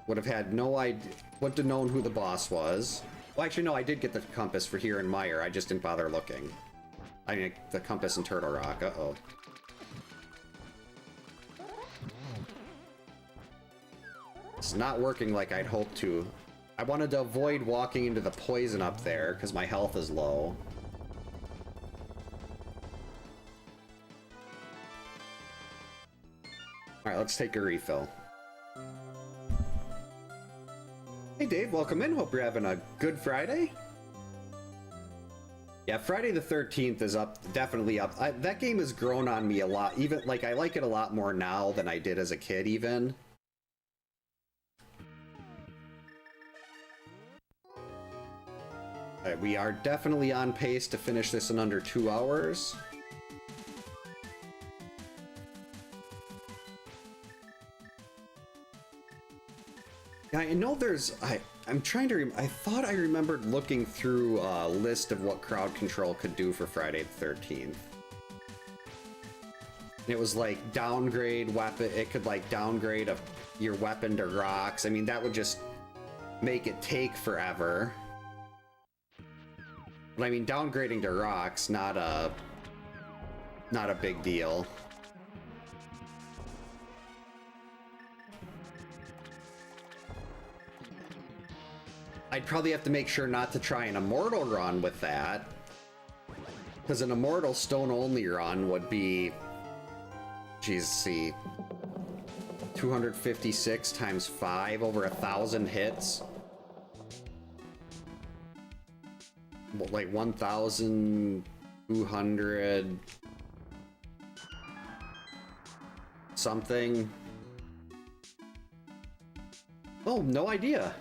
Would have had no idea, wouldn't have known who the boss was. Well, actually, no, I did get the compass for here in Mire. I just didn't bother looking. I mean, the compass in Turtle Rock. Uh-oh. It's not working like I'd hoped to. I wanted to avoid walking into the poison up there, because my health is low. Alright, let's take a refill. Hey Dave, welcome in. Hope you're having a good Friday. Yeah, Friday the 13th is up, definitely up. That game has grown on me a lot. Even, like, I like it a lot more now than I did as a kid, even. We are definitely on pace to finish this in under 2 hours. I know there's, I'm trying to, I thought I remembered looking through a list of what crowd control could do for Friday the 13th. It was like downgrade weapon, it could like downgrade your weapon to rocks. I mean, that would just make it take forever. But I mean, downgrading to rocks, not a big deal. I'd probably have to make sure not to try an immortal run with that, because an immortal stone only run would be, geez, see, 256 times 5 over 1,000 hits. Like 1,200 something. Oh, no idea.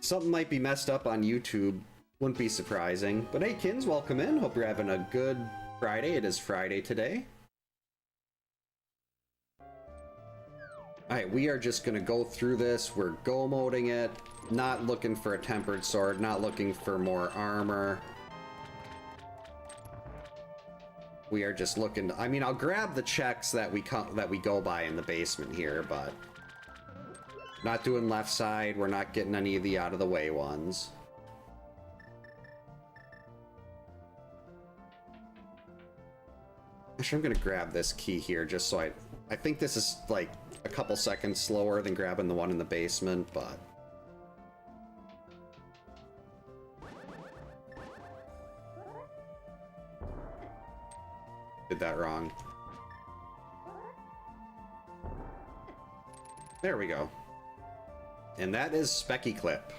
Something might be messed up on YouTube. Wouldn't be surprising. But hey, Kins, welcome in. Hope you're having a good Friday. It is Friday today. Alright, we are just going to go through this. We're go-moding it. Not looking for a tempered sword. Not looking for more armor. We are just looking to, I mean, I'll grab the checks that we go by in the basement here, but not doing left side. We're not getting any of the out of the way ones. Actually, I'm gonna grab this key here just so I think this is like a couple seconds slower than grabbing the one in the basement, but did that wrong. There we go. And that is Specky Clip.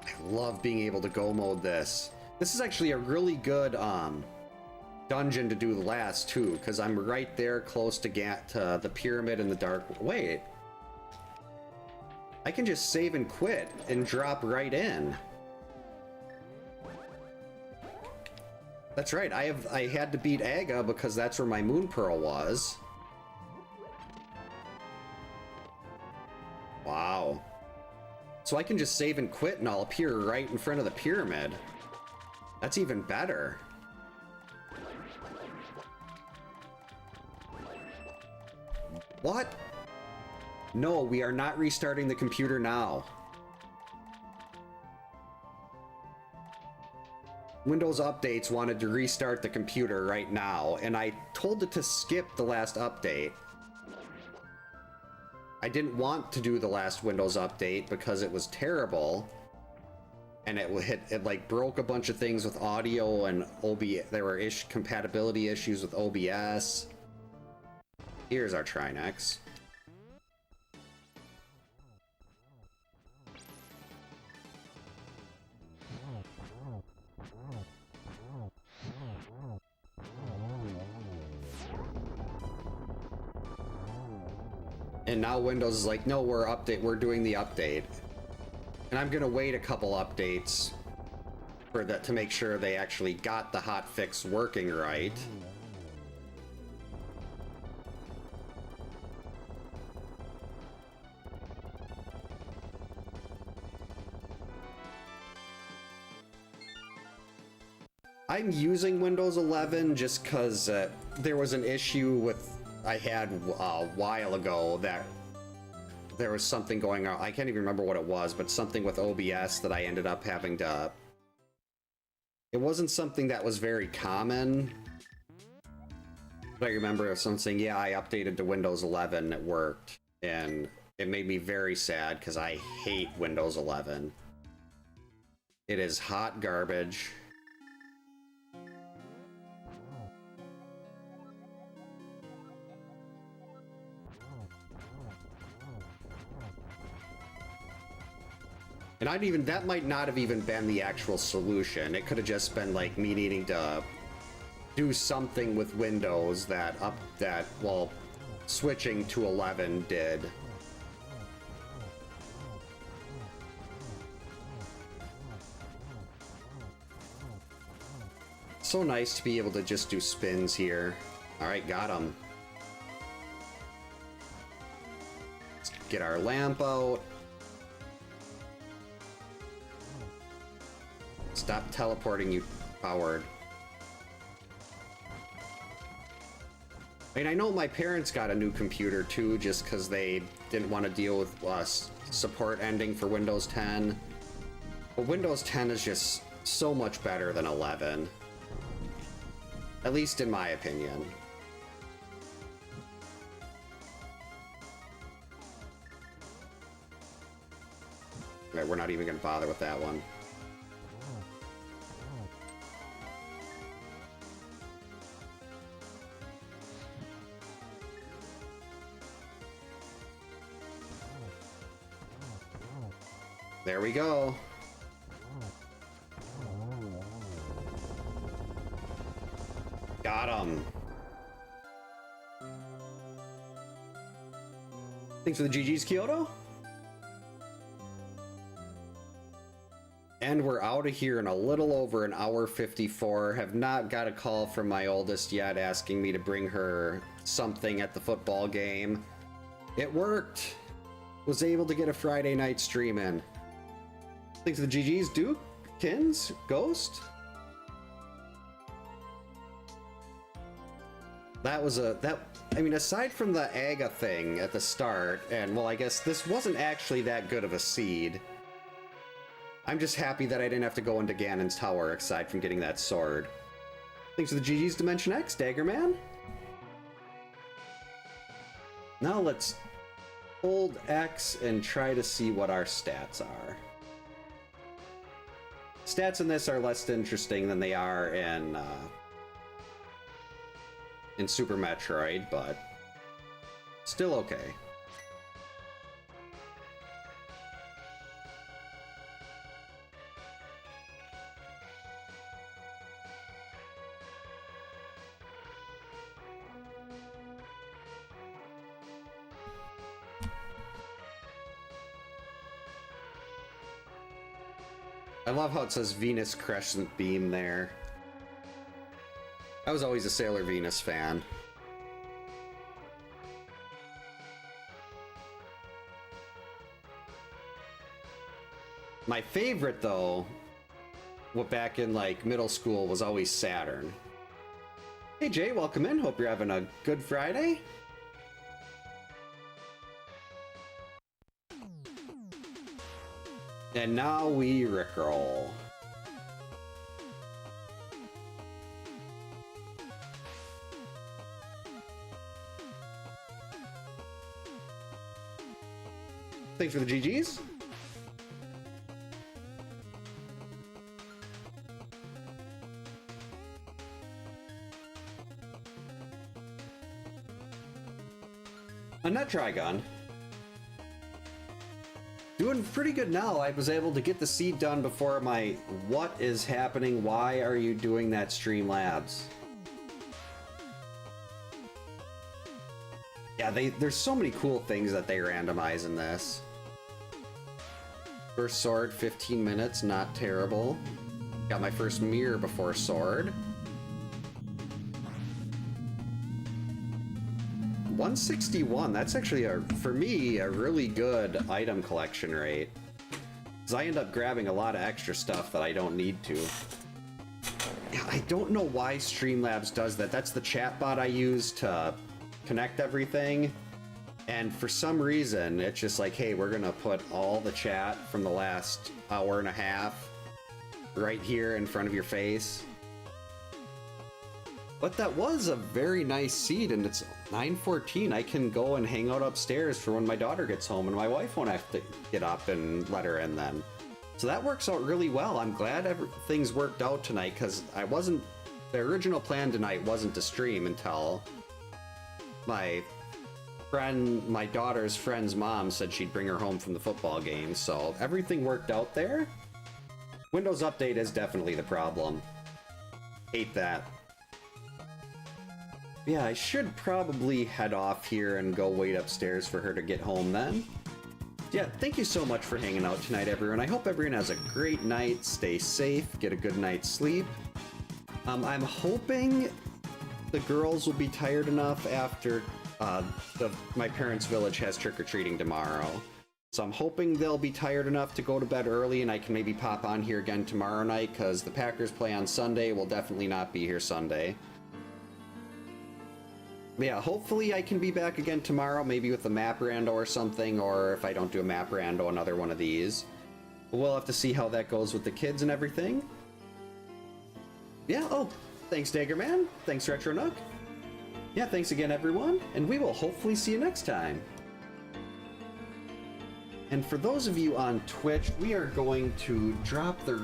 I love being able to go mode this. This is actually a really good dungeon to do the last too, because I'm right there close to the pyramid in the dark. Wait. I can just save and quit and drop right in. That's right, I had to beat Aga because that's where my Moon Pearl was. Wow. So I can just save and quit and I'll appear right in front of the pyramid. That's even better. What? No, we are not restarting the computer now. Windows Updates wanted to restart the computer right now, and I told it to skip the last update. I didn't want to do the last Windows Update because it was terrible. And it like broke a bunch of things with audio and OBS. There were compatibility issues with OBS. Here's our Trinex. And now Windows is like, no, we're doing the update. And I'm gonna wait a couple updates for that to make sure they actually got the hotfix working right. I'm using Windows 11 just because there was an issue I had a while ago that there was something going on. I can't even remember what it was, but something with OBS that I ended up having to... It wasn't something that was very common. But I remember someone saying, yeah, I updated to Windows 11, it worked. And it made me very sad because I hate Windows 11. It is hot garbage. And that might not have even been the actual solution. It could have just been like me needing to do something with Windows well, switching to 11 did. So nice to be able to just do spins here. All right, got him. Let's get our lamp out. Stop teleporting, you coward. I mean, I know my parents got a new computer too, just because they didn't want to deal with support ending for Windows 10. But Windows 10 is just so much better than 11. At least in my opinion. Right, we're not even going to bother with that one. There we go. Got him. Thanks for the GG's, Kyoto. And we're out of here in a little over an hour 54. Have not got a call from my oldest yet asking me to bring her something at the football game. It worked. Was able to get a Friday night stream in. Thanks for the GG's, Duke, Kins, Ghost. I mean, aside from the Aga thing at the start, and well, I guess this wasn't actually that good of a seed. I'm just happy that I didn't have to go into Ganon's tower aside from getting that sword. Thanks for the GG's, Dimension X, Daggerman. Now let's hold X and try to see what our stats are. Stats in this are less interesting than they are in Super Metroid, but still okay. I love how it says Venus Crescent Beam there. I was always a Sailor Venus fan. My favorite, though, back in like middle school, was always Saturn. Hey Jay, welcome in. Hope you're having a good Friday. And now we rickroll. Thanks for the GGs. A nut Trigon. Doing pretty good now. I was able to get the seed done before my what is happening? Why are you doing that Streamlabs? Yeah, there's so many cool things that they randomize in this. First sword, 15 minutes, not terrible. Got my first mirror before sword. 161, that's actually, for me, a really good item collection rate. Because I end up grabbing a lot of extra stuff that I don't need to. I don't know why Streamlabs does that. That's the chatbot I use to connect everything. And for some reason, it's just like, hey, we're gonna put all the chat from the last hour and a half right here in front of your face. But that was a very nice seed, and it's 9:14. I can go and hang out upstairs for when my daughter gets home, and my wife won't have to get up and let her in then. So that works out really well. I'm glad everything's worked out tonight, because the original plan tonight wasn't to stream until my daughter's friend's mom said she'd bring her home from the football game, so everything worked out there. Windows Update is definitely the problem. Hate that. Yeah, I should probably head off here and go wait upstairs for her to get home then. Yeah, thank you so much for hanging out tonight, everyone. I hope everyone has a great night, stay safe, get a good night's sleep. I'm hoping the girls will be tired enough after my parents' village has trick-or-treating tomorrow. So I'm hoping they'll be tired enough to go to bed early, and I can maybe pop on here again tomorrow night, because the Packers play on Sunday. We'll definitely not be here Sunday. Yeah, hopefully I can be back again tomorrow, maybe with a map rando or something, or if I don't do a map rando, another one of these. We'll have to see how that goes with the kids and everything. Yeah, oh, thanks Daggerman, thanks Retro Nook. Yeah, thanks again everyone, and we will hopefully see you next time. And for those of you on Twitch, we are going to drop the